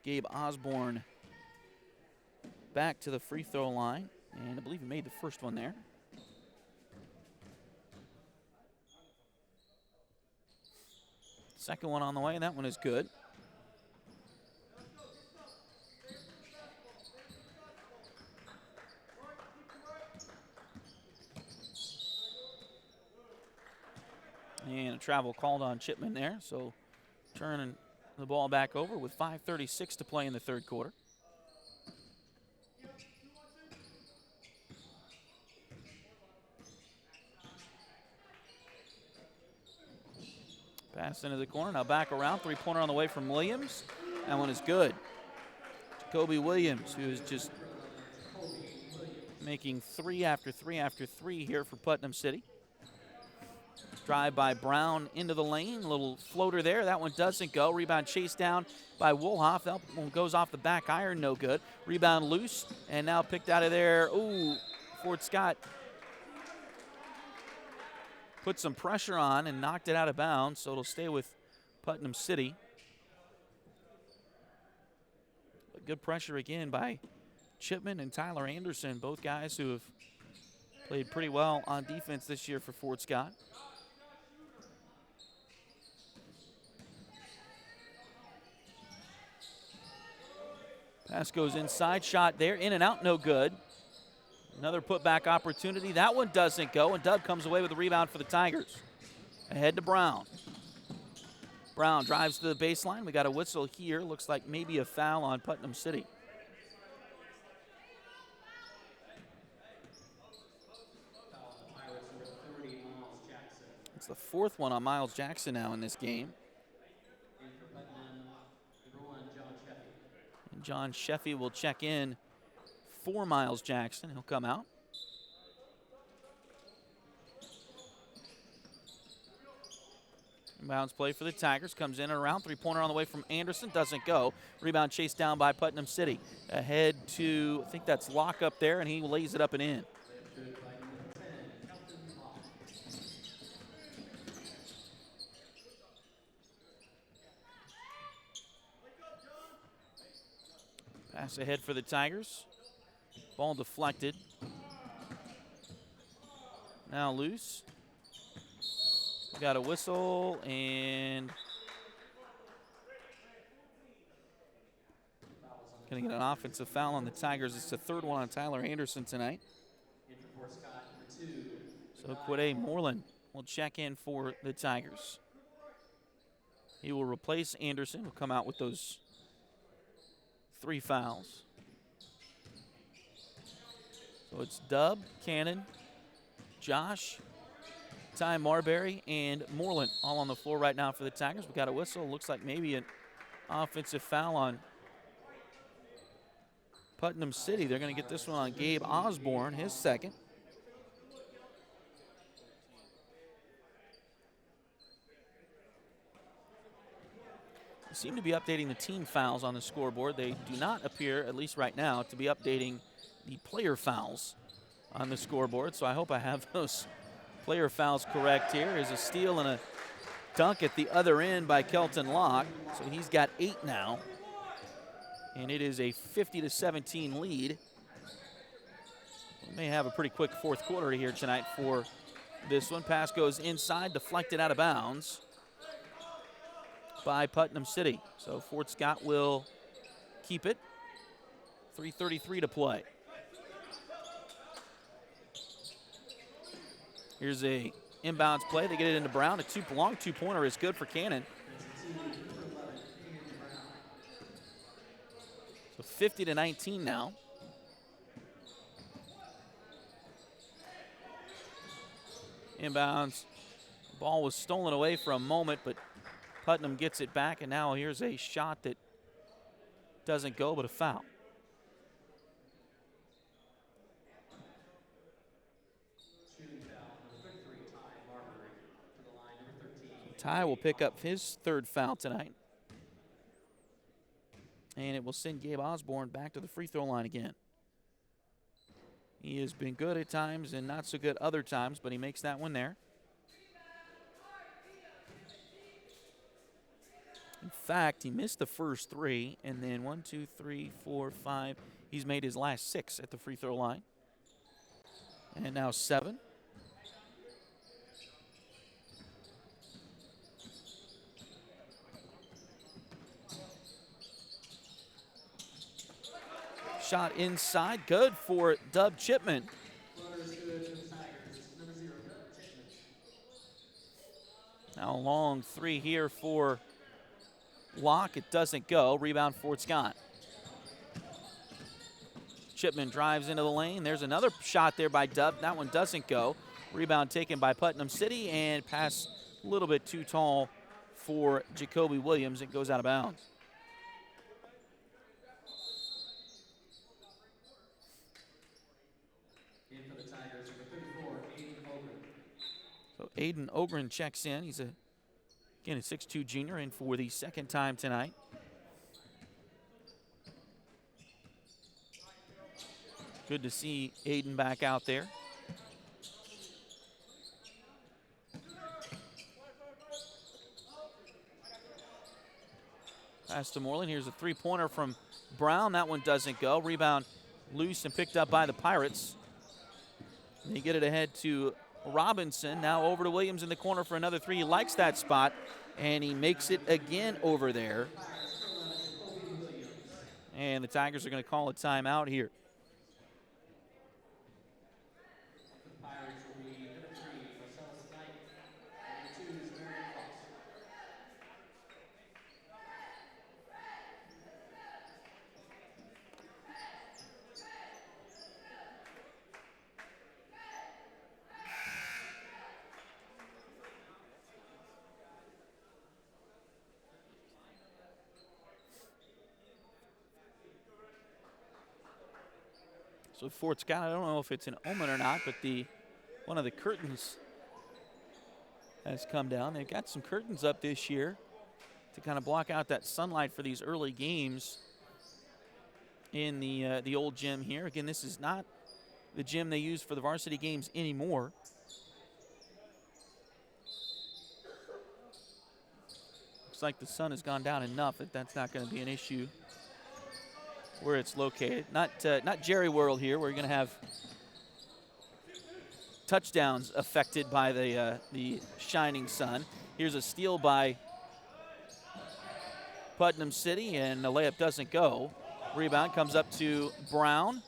Gabe Osborne back to the free throw line, and I believe he made the first one there. Second one on the way, and that one is good. And a travel called on Chipman there, so turning the ball back over with 5:36 to play in the third quarter. Pass into the corner, now back around. Three-pointer on the way from Williams. That one is good. Jacoby Williams, who is just making three after three after three here for Putnam City. Drive by Brown into the lane. Little floater there. That one doesn't go. Rebound chased down by Woolhoff. That one goes off the back iron. No good. Rebound loose. And now picked out of there. Ooh, Fort Scott put some pressure on and knocked it out of bounds. So it'll stay with Putnam City. But good pressure again by Chipman and Tyler Anderson. Both guys who have played pretty well on defense this year for Fort Scott. Pass goes inside, shot there, in and out, no good. Another putback opportunity. That one doesn't go, and Dub comes away with a rebound for the Tigers. Ahead to Brown. Brown drives to the baseline. We got a whistle here. Looks like maybe a foul on Putnam City. It's the fourth one on Miles Jackson now in this game. And John Sheffy will check in for Miles Jackson. He'll come out. Inbounds play for the Tigers. Comes in and around. Three-pointer on the way from Anderson. Doesn't go. Rebound chased down by Putnam City. Ahead to, I think that's Locke up there, and he lays it up and in. Pass ahead for the Tigers. Ball deflected. Now loose. Got a whistle and going to get an offensive foul on the Tigers. It's the third one on Tyler Anderson tonight. So Quade Moreland will check in for the Tigers. He will replace Anderson. Will come out with those 3 fouls. So it's Dub, Cannon, Josh, Ty Marbury, and Moreland all on the floor right now for the Tigers. We got a whistle. Looks like maybe an offensive foul on Putnam City. They're going to get this one on Gabe Osborne, his second. They seem to be updating the team fouls on the scoreboard. They do not appear, at least right now, to be updating the player fouls on the scoreboard. So I hope I have those player fouls correct here. Is a steal and a dunk at the other end by Kelton Locke. So he's got 8 now. And it is a 50-17 lead. We may have a pretty quick fourth quarter here tonight for this one. Pass goes inside, deflected out of bounds by Putnam City. So Fort Scott will keep it. 3:33 to play. Here's a inbounds play. They get it into Brown. A long two-pointer is good for Cannon. So 50-19 now. Inbounds. Ball was stolen away for a moment, but Putnam gets it back, and now here's a shot that doesn't go, but a foul. Ty will pick up his 3rd foul tonight. And it will send Gabe Osborne back to the free throw line again. He has been good at times and not so good other times, but he makes that one there. In fact, he missed the first 3, and then 1, 2, 3, 4, 5. He's made his last 6 at the free throw line. And now 7. Shot inside, good for Dub Chipman. Now a long 3 here for Locke. It doesn't go. Rebound Fort Scott. Chipman drives into the lane. There's another shot there by Dub. That one doesn't go. Rebound taken by Putnam City, and pass a little bit too tall for Jacoby Williams. It goes out of bounds. So Aiden Ogren checks in. He's again a 6'2 junior, in for the 2nd time tonight. Good to see Aiden back out there. Pass to Moreland. Here's a 3-pointer from Brown. That one doesn't go. Rebound loose and picked up by the Pirates. And they get it ahead to Robinson. Now over to Williams in the corner for another 3. He likes that spot, and he makes it again over there. And the Tigers are going to call a timeout here. So Fort Scott, I don't know if it's an omen or not, but one of the curtains has come down. They've got some curtains up this year to kind of block out that sunlight for these early games in the old gym here. Again, this is not the gym they use for the varsity games anymore. Looks like the sun has gone down enough that that's not going to be an issue where it's located. Not Jerry World here. We're going to have touchdowns affected by the shining sun. Here's a steal by Putnam City, and the layup doesn't go. Rebound comes up to Brown.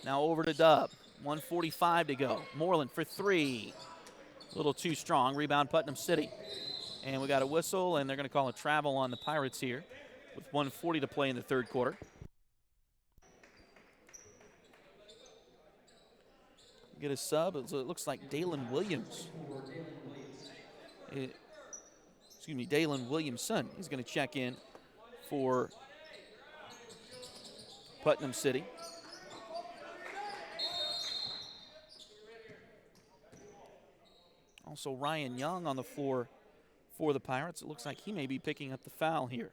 Now over to Dub. 1:45 to go. Moreland for three. A little too strong. Rebound Putnam City. And we got a whistle, and they're going to call a travel on the Pirates here with 1:40 to play in the third quarter. Get a sub. It looks like Dalen Williams. Dalen Williamson is going to check in for Putnam City. Also Ryan Young on the floor for the Pirates. It looks like he may be picking up the foul here.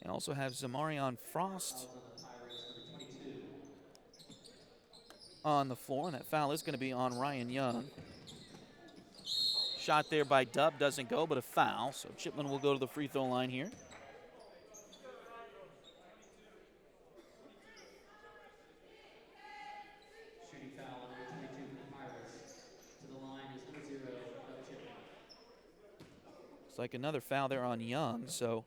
They also have Zamarion Frost on the floor, and that foul is going to be on Ryan Young. Shot there by Dub doesn't go, but a foul. So Chipman will go to the free throw line here. Shooting foul number 22 for the Pirates. To the line is number 0, Dub Chipman. It's like another foul there on Young, so.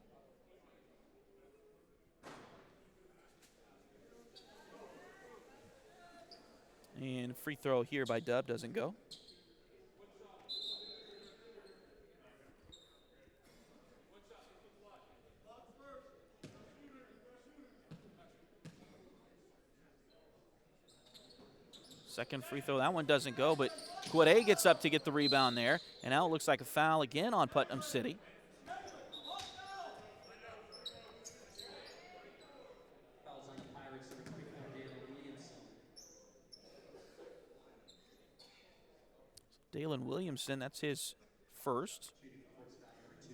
And free throw here by Dub doesn't go. Second free throw, that one doesn't go, but Quade gets up to get the rebound there, and now it looks like a foul again on Putnam City. Fouls on the Pirates, number 24, Dalen Williamson. Dalen Williamson, that's his first. Shooting for Fort Scott, number 2,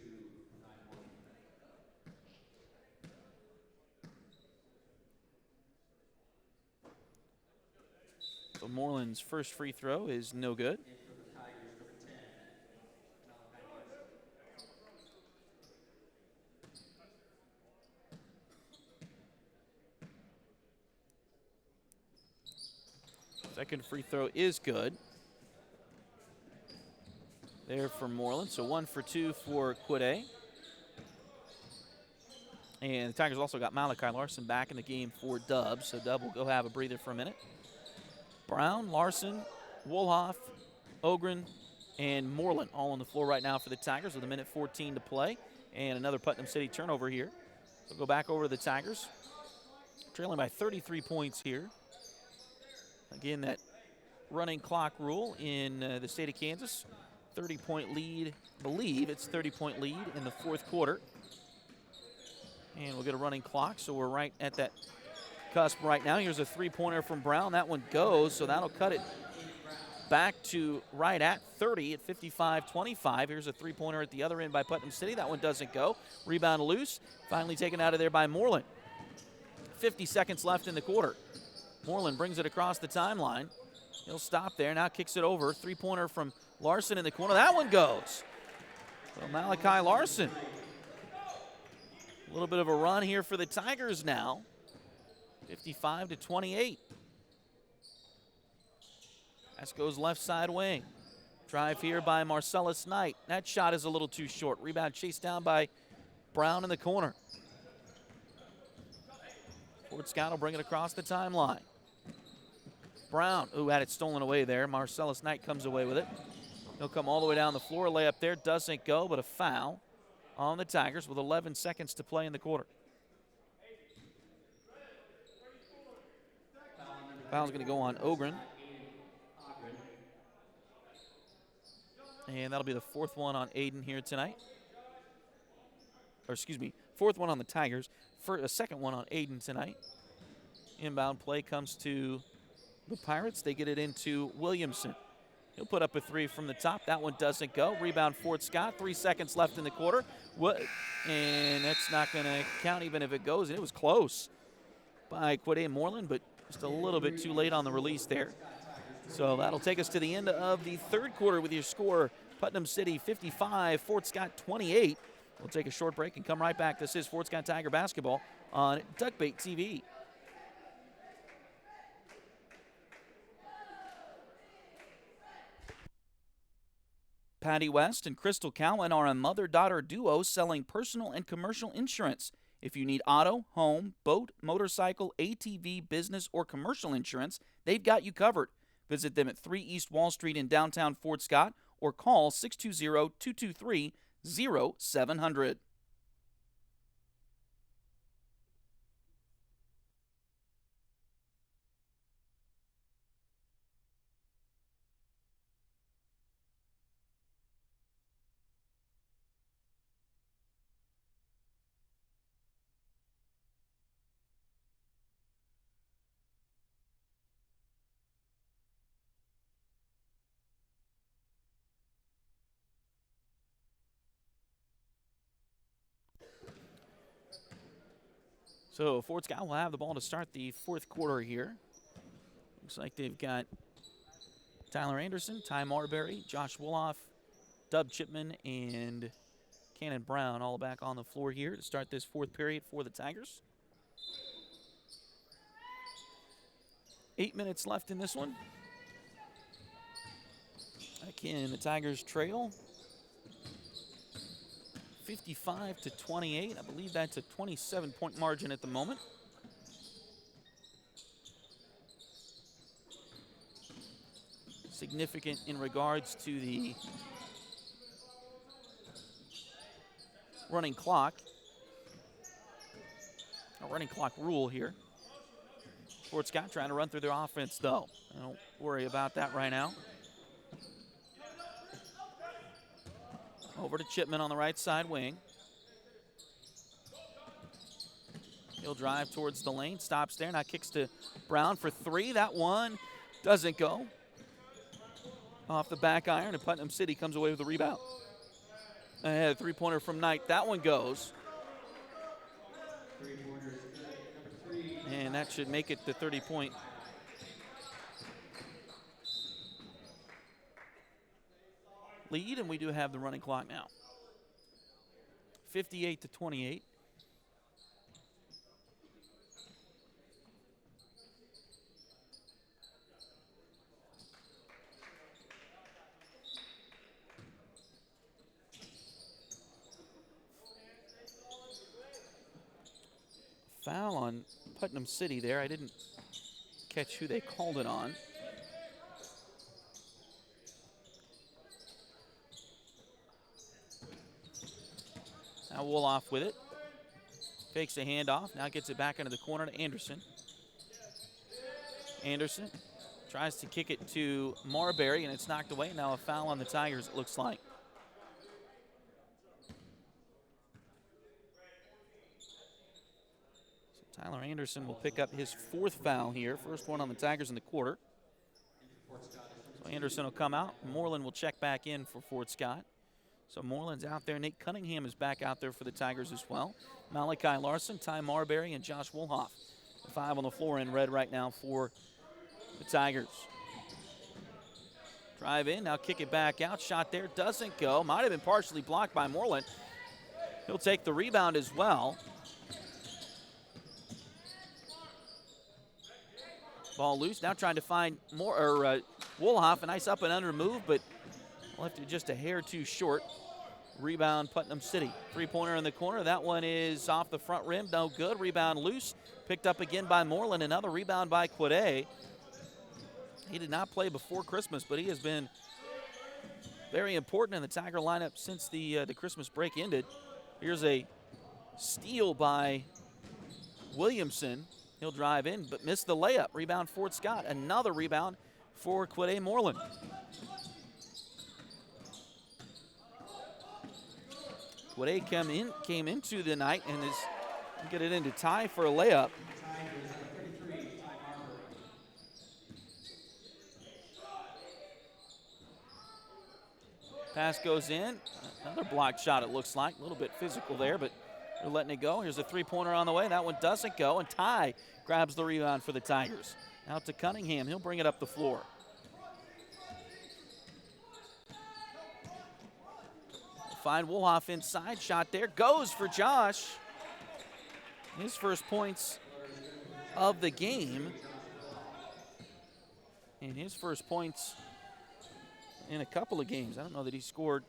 9-1. So Moreland's first free throw is no good. And for the Tigers, number 10, Malachi Larson. Second free throw is good. There for Moreland, so 1 for 2 for Quade. And the Tigers also got Malachi Larson back in the game for Dub, so Dub will go have a breather for a minute. Brown, Larson, Wolhoff, Ogren, and Moreland all on the floor right now for the Tigers with 1:14 to play. And another Putnam City turnover here. So go back over to the Tigers. Trailing by 33 points here. Again, that running clock rule in the state of Kansas. 30-point lead, believe it's 30-point lead in the fourth quarter. And we'll get a running clock, so we're right at that cusp right now. Here's a three-pointer from Brown. That one goes, so that'll cut it back to right at 30 at 55-25. Here's a three-pointer at the other end by Putnam City. That one doesn't go. Rebound loose. Finally taken out of there by Moreland. 50 seconds left in the quarter. Moreland brings it across the timeline. He'll stop there. Now kicks it over. Three-pointer from Larson in the corner. That one goes. So Malachi Larson. A little bit of a run here for the Tigers now. 55-28. Pass goes left side wing. Drive here by Marcellus Knight. That shot is a little too short. Rebound chased down by Brown in the corner. Fort Scott will bring it across the timeline. Brown, who had it stolen away there. Marcellus Knight comes away with it. He'll come all the way down the floor. Layup there doesn't go, but a foul on the Tigers with 11 seconds to play in the quarter. Foul's going to go on Ogren. And that'll be the fourth one on Aiden here tonight. Or excuse me, fourth one on the Tigers. For a second one on Aiden tonight. Inbound play comes to the Pirates. They get it into Williamson. He'll put up a three from the top. That one doesn't go. Rebound Fort Scott. 3 seconds left in the quarter. And that's not going to count even if it goes. And it was close by Quade Moreland, but just a little bit too late on the release there. So that'll take us to the end of the third quarter with your score, Putnam City 55, Fort Scott 28. We'll take a short break and come right back. This is Fort Scott Tiger basketball on Duckbait TV. Patty West and Crystal Cowan are a mother-daughter duo selling personal and commercial insurance. If you need auto, home, boat, motorcycle, ATV, business, or commercial insurance, they've got you covered. Visit them at 3 East Wall Street in downtown Fort Scott or call 620-223-0700. So Fort Scott will have the ball to start the fourth quarter here. Looks like they've got Tyler Anderson, Ty Marbury, Josh Woloff, Dub Chipman, and Cannon Brown all back on the floor here to start this fourth period for the Tigers. 8 minutes left in this one. Again, the Tigers trail 55-28. I believe that's a 27-point margin at the moment. Significant in regards to the running clock. A running clock rule here. Fort Scott trying to run through their offense, though. Don't worry about that right now. Over to Chipman on the right side wing. He'll drive towards the lane, stops there, now kicks to Brown for three. That one doesn't go. Off the back iron, and Putnam City comes away with the rebound. A three-pointer from Knight. That one goes. And that should make it the 30-point lead, and we do have the running clock now. 58-28. Foul on Putnam City there. I didn't catch who they called it on. Now Woloff with it. Fakes the handoff. Now gets it back into the corner to Anderson. Anderson tries to kick it to Marbury, and it's knocked away. Now a foul on the Tigers, it looks like. So Tyler Anderson will pick up his fourth foul here. First one on the Tigers in the quarter. So Anderson will come out. Moreland will check back in for Fort Scott. So Moreland's out there. Nate Cunningham is back out there for the Tigers as well. Malachi Larson, Ty Marbury, and Josh Wolhoff. The five on the floor in red right now for the Tigers. Drive in, now kick it back out. Shot there, doesn't go. Might have been partially blocked by Moreland. He'll take the rebound as well. Ball loose, now trying to find Wolhoff. A nice up and under move, but left it just a hair too short. Rebound, Putnam City. Three-pointer in the corner. That one is off the front rim. No good. Rebound loose. Picked up again by Moreland. Another rebound by Quade. He did not play before Christmas, but he has been very important in the Tiger lineup since the Christmas break ended. Here's a steal by Williamson. He'll drive in, but missed the layup. Rebound, Fort Scott. Another rebound for Quade Moreland. Quade came into the night and is get it into Ty for a layup. Pass goes in. Another blocked shot, it looks like. A little bit physical there, but they're letting it go. Here's a three-pointer on the way. That one doesn't go, and Ty grabs the rebound for the Tigers. Out to Cunningham. He'll bring it up the floor. Find Wolhoff inside. Shot there. Goes for Josh. His first points of the game. And his first points in a couple of games. I don't know that he scored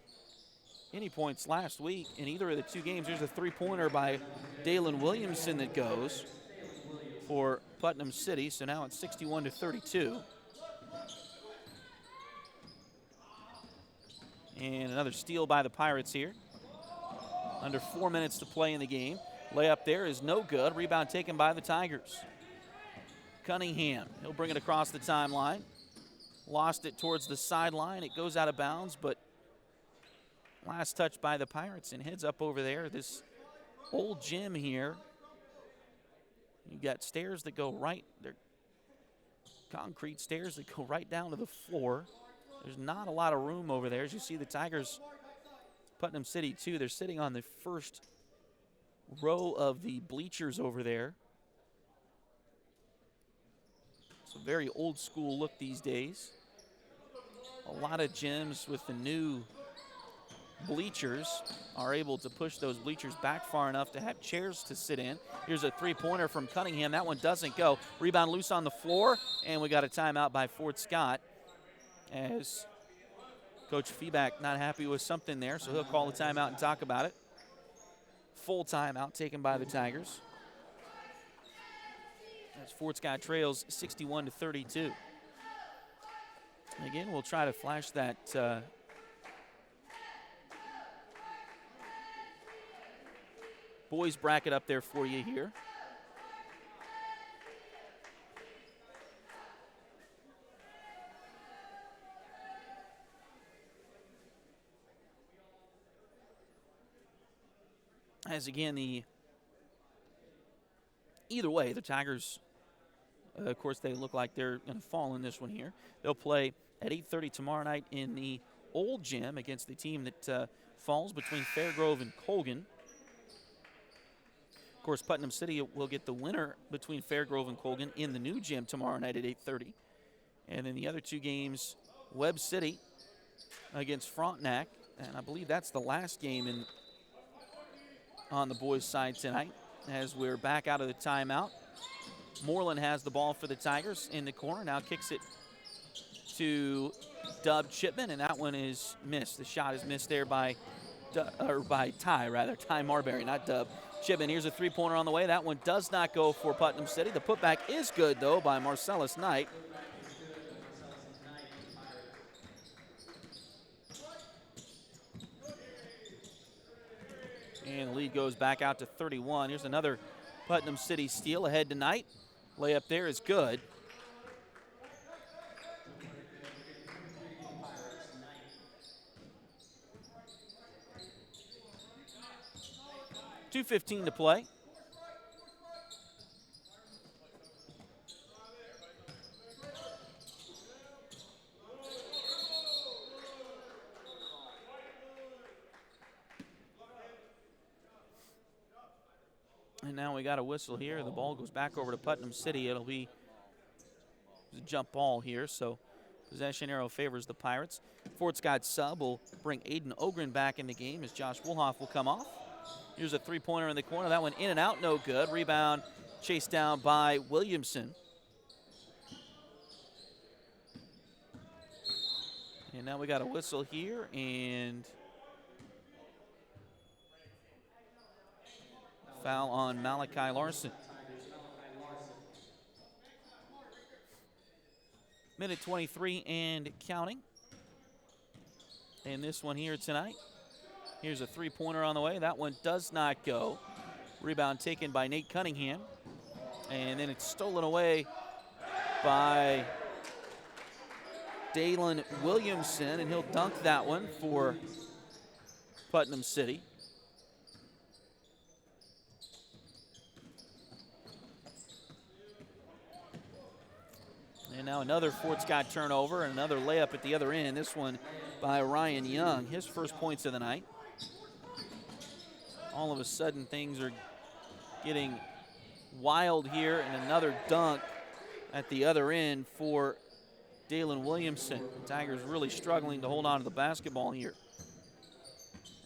any points last week in either of the two games. There's a three-pointer by Dalen Williamson that goes for Putnam City. So now it's 61-32. And another steal by the Pirates here. Under 4 minutes to play in the game. Layup there is no good. Rebound taken by the Tigers. Cunningham, he'll bring it across the timeline. Lost it towards the sideline. It goes out of bounds, but last touch by the Pirates and heads up over there. This old gym here. You got stairs that go right, they're concrete stairs that go right down to the floor. There's not a lot of room over there. As you see the Tigers, Putnam City too, they're sitting on the first row of the bleachers over there. It's a very old school look these days. A lot of gyms with the new bleachers are able to push those bleachers back far enough to have chairs to sit in. Here's a three-pointer from Cunningham. That one doesn't go. Rebound loose on the floor, and we got a timeout by Fort Scott as Coach Feeback not happy with something there, so he'll call the timeout and talk about it. Full timeout taken by the Tigers. As Fort Scott trails 61-32. Again, we'll try to flash that boys bracket up there for you here. As again, either way, the Tigers, of course, they look like they're going to fall in this one here. They'll play at 8:30 tomorrow night in the old gym against the team that falls between Fairgrove and Colgan. Of course, Putnam City will get the winner between Fairgrove and Colgan in the new gym tomorrow night at 8:30. And then the other two games, Webb City against Frontenac. And I believe that's the last game on the boys' side tonight as we're back out of the timeout. Moreland has the ball for the Tigers in the corner. Now kicks it to Dub Chipman, and that one is missed. The shot is missed there by Ty Marbury, not Dub. Chipman, here's a three-pointer on the way. That one does not go for Putnam City. The putback is good, though, by Marcellus Knight. And the lead goes back out to 31. Here's another Putnam City steal ahead tonight. Layup there is good. .2:15 to play. And now we got a whistle here. The ball goes back over to Putnam City. It'll be a jump ball here, so possession arrow favors the Pirates. Fort Scott sub will bring Aiden Ogren back in the game as Josh Wolhoff will come off. Here's a three-pointer in the corner. That one in and out, no good. Rebound chased down by Williamson. And now we got a whistle here, and Foul on Malachi Larson. Minute 23 and counting. And this one here tonight. Here's a three-pointer on the way. That one does not go. Rebound taken by Nate Cunningham. And then it's stolen away by Dalen Williamson, and he'll dunk that one for Putnam City. And now another Fort Scott turnover and another layup at the other end. This one by Ryan Young, his first points of the night. All of a sudden things are getting wild here, and another dunk at the other end for Dalen Williamson. The Tigers really struggling to hold on to the basketball here.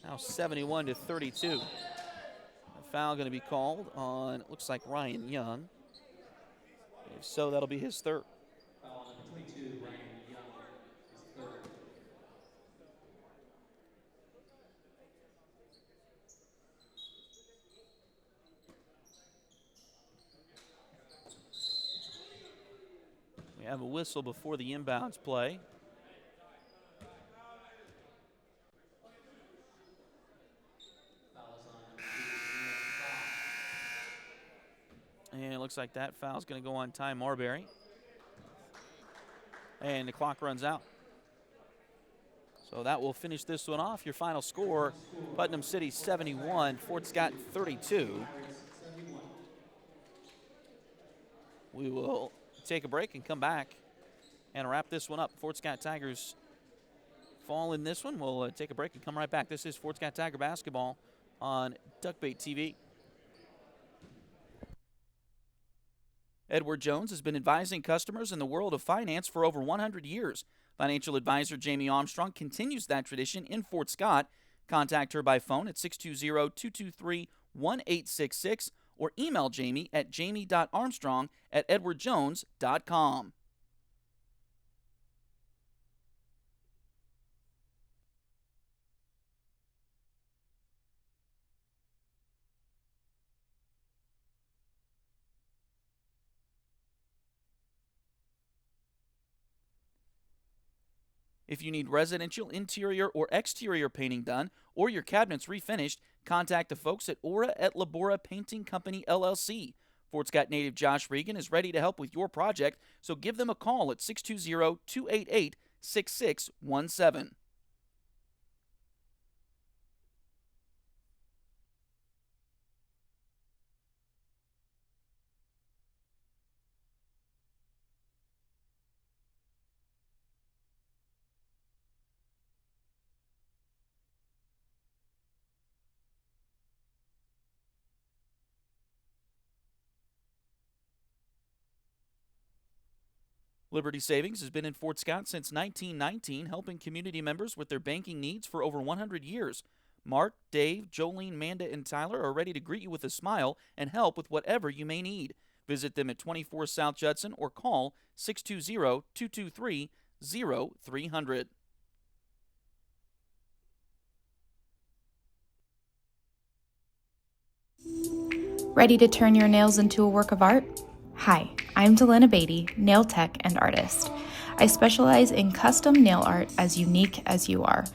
Now 71-32. A foul going to be called on, it looks like Ryan Young. If so, that'll be his third. Foul number 22, Ryan Young, his third. We have a whistle before the inbounds play. And it looks like that foul's going to go on Ty Marbury. And the clock runs out. So that will finish this one off. Your final score, Putnam City 71, Fort Scott 32. We will take a break and come back and wrap this one up. Fort Scott Tigers fall in this one. We'll take a break and come right back. This is Fort Scott Tiger basketball on Duckbait TV. Edward Jones has been advising customers in the world of finance for over 100 years. Financial advisor Jamie Armstrong continues that tradition in Fort Scott. Contact her by phone at 620-223-1866 or email Jamie at jamie.armstrong@edwardjones.com. If you need residential interior or exterior painting done or your cabinets refinished, contact the folks at Aura et Labora Painting Company, LLC. Fort Scott native Josh Regan is ready to help with your project, so give them a call at 620-288-6617. Liberty Savings has been in Fort Scott since 1919, helping community members with their banking needs for over 100 years. Mark, Dave, Jolene, Manda, and Tyler are ready to greet you with a smile and help with whatever you may need. Visit them at 24 South Judson or call 620-223-0300. Ready to turn your nails into a work of art? Hi, I'm Delana Beatty, nail tech and artist. I specialize in custom nail art as unique as you are.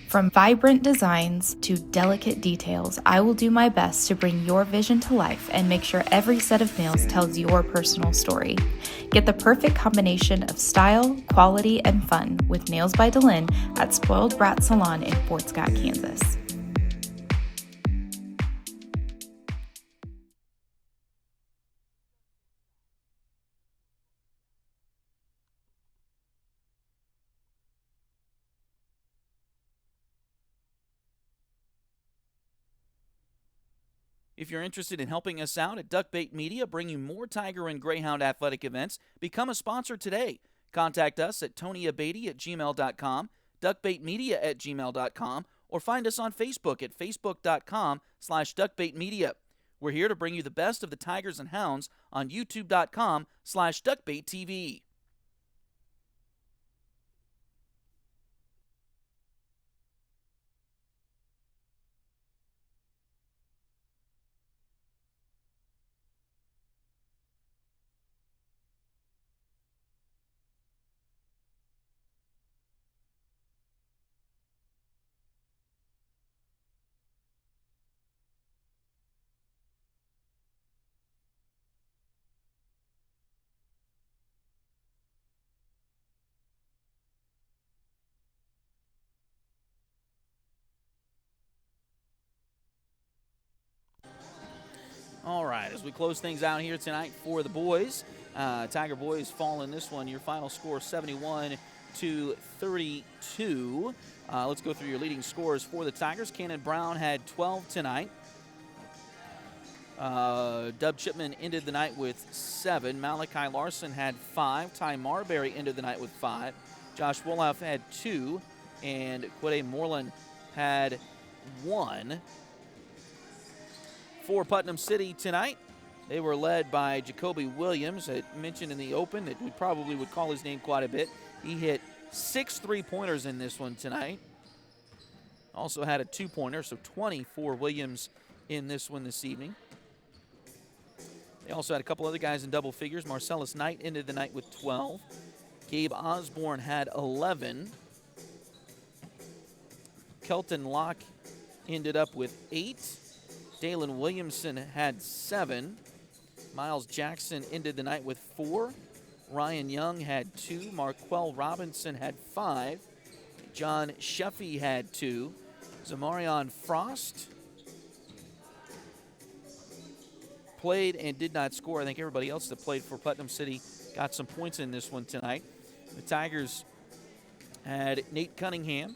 From vibrant designs to delicate details, I will do my best to bring your vision to life and make sure every set of nails tells your personal story. Get the perfect combination of style, quality, and fun with Nails by Delin at Spoiled Brat Salon in Fort Scott, Kansas. If you're interested in helping us out at Duckbait Media, bringing more Tiger and Greyhound athletic events, become a sponsor today. Contact us at tonyabady@gmail.com, duckbaitmedia@gmail.com, or find us on Facebook at facebook.com/duckbaitmedia. We're here to bring you the best of the Tigers and Hounds on youtube.com/duckbaittv. All right, as we close things out here tonight for the boys, Tiger boys fall in this one. Your final score 71-32. Let's go through your leading scores for the Tigers. Cannon Brown had 12 tonight. Dub Chipman ended the night with 7. Malachi Larson had 5. Ty Marbury ended the night with 5. Josh Woloff had 2. And Quade Moreland had 1. For Putnam City tonight, they were led by Jacoby Williams. I mentioned in the open that we probably would call his name quite a bit. He hit 6 3-pointers in this one tonight. Also had a 2-pointer, so 20 for Williams in this one this evening. They also had a couple other guys in double figures. Marcellus Knight ended the night with 12. Gabe Osborne had 11. Kelton Locke ended up with 8. Dalen Williamson had 7. Miles Jackson ended the night with 4. Ryan Young had 2. Marquell Robinson had 5. John Sheffy had 2. Zamarion Frost played and did not score. I think everybody else that played for Putnam City got some points in this one tonight. The Tigers had Nate Cunningham,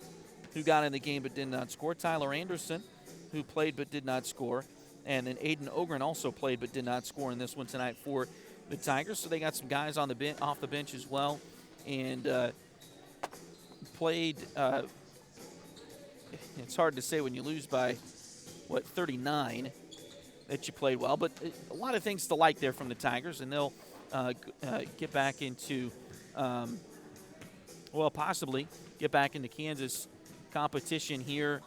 who got in the game but did not score. Tyler Anderson, who played but did not score. And then Aiden Ogren also played but did not score in this one tonight for the Tigers. So they got some guys on the off the bench as well. And played, it's hard to say when you lose by, 39, that you played well. But a lot of things to like there from the Tigers. And they'll get back into, possibly get back into Kansas competition here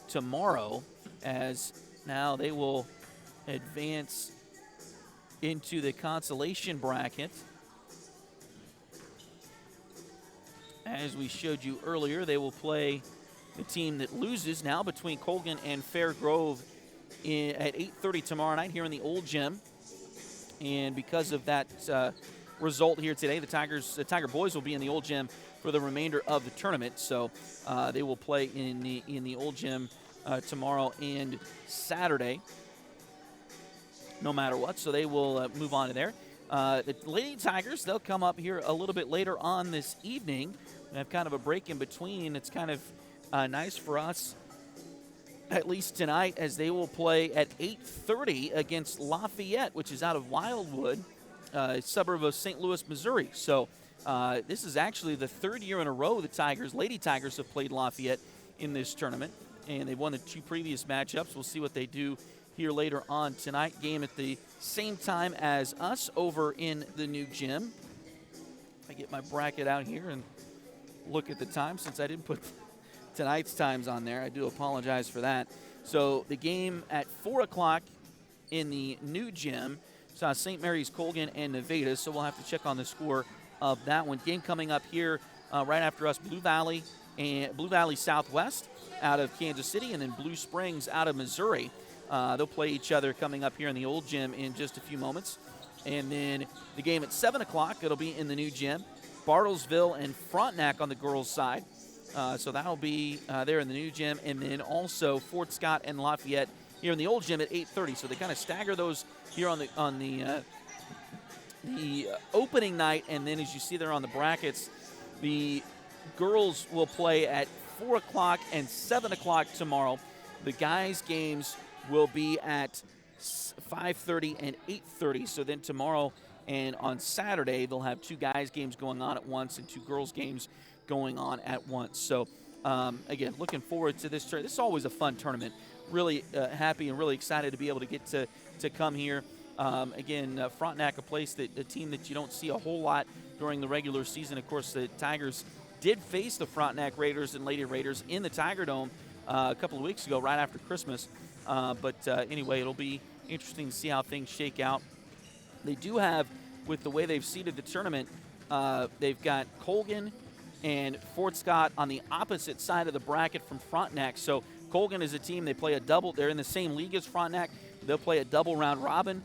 tomorrow, as now they will advance into the consolation bracket. As we showed you earlier, they will play the team that loses now between Colgan and Fairgrove at 8:30 tomorrow night here in the Old Gym. And because of that result here today, the Tiger boys will be in the Old Gym for the remainder of the tournament. So they will play in the Old Gym tomorrow and Saturday, no matter what. So they will move on to there. The Lady Tigers, they'll come up here a little bit later on this evening. We have kind of a break in between. It's kind of nice for us, at least tonight, as they will play at 8:30 against Lafayette, which is out of Wildwood, a suburb of St. Louis, Missouri. So this is actually the third year in a row the Lady Tigers have played Lafayette in this tournament, and they've won the 2 previous matchups. We'll see what they do here later on tonight. Game at the same time as us over in the new gym. I get my bracket out here and look at the time, since I didn't put tonight's times on there. I do apologize for that. So the game at 4 o'clock in the new gym saw St. Mary's, Colgan, and Nevada. So we'll have to check on the score of that one. Game coming up here right after us, Blue Valley Southwest out of Kansas City, and then Blue Springs out of Missouri. They'll play each other coming up here in the Old Gym in just a few moments. And then the game at 7 o'clock, it'll be in the new gym. Bartlesville and Frontenac on the girls' side. So that'll be there in the new gym. And then also Fort Scott and Lafayette here in the Old Gym at 8:30. So they kind of stagger those here on the opening night. And then as you see there on the brackets, the girls will play at 4 o'clock and 7 o'clock tomorrow. The guys' games will be at 5:30 and 8:30. So then tomorrow and on Saturday, they'll have 2 guys' games going on at once and 2 girls' games going on at once. So, again, looking forward to this tournament. This is always a fun tournament. Really happy and really excited to be able to get to come here. Frontenac, a team that you don't see a whole lot during the regular season. Of course, the Tigers did face the Frontenac Raiders and Lady Raiders in the Tiger Dome a couple of weeks ago, right after Christmas. Anyway, it'll be interesting to see how things shake out. They do have, with the way they've seeded the tournament, they've got Colgan and Fort Scott on the opposite side of the bracket from Frontenac. So Colgan is a team, they play a double. They're in the same league as Frontenac. They'll play a double round robin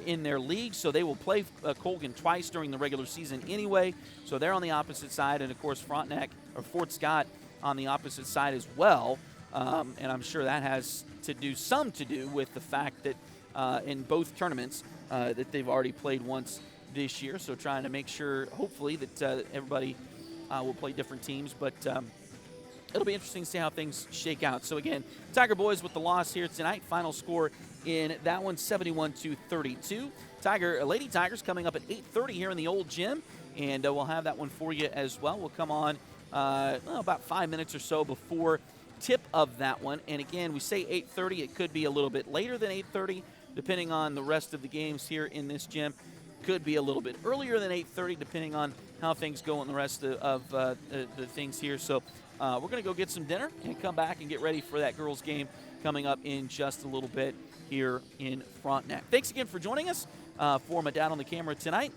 in their league. So they will play Colgan twice during the regular season anyway. So they're on the opposite side. And, of course, Fort Scott on the opposite side as well. And I'm sure that has to do with the fact that in both tournaments that they've already played once this year. So trying to make sure, hopefully, that everybody will play different teams. But it'll be interesting to see how things shake out. So again, Tiger boys with the loss here tonight. Final score in that one, 71-32. Lady Tigers coming up at 8:30 here in the old gym, and we'll have that one for you as well. We'll come on about 5 minutes or so before tip of that one. And again, we say 8:30. It could be a little bit later than 8:30, depending on the rest of the games here in this gym. Could be a little bit earlier than 8:30, depending on how things go in the rest of the things here. So we're going to go get some dinner and come back and get ready for that girls' game coming up in just a little bit here in Frontenac. Thanks again for joining us. For my dad on the camera tonight,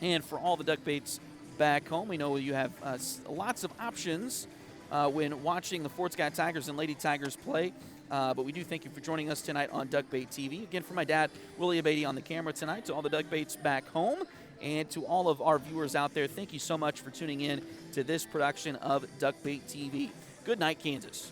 and for all the duck baits back home. We know you have lots of options when watching the Fort Scott Tigers and Lady Tigers play. But we do thank you for joining us tonight on Duck Bait TV. Again, for my dad, Willie Abady on the camera tonight, to all the duck baits back home, and to all of our viewers out there, thank you so much for tuning in to this production of Duck Bait TV. Good night, Kansas.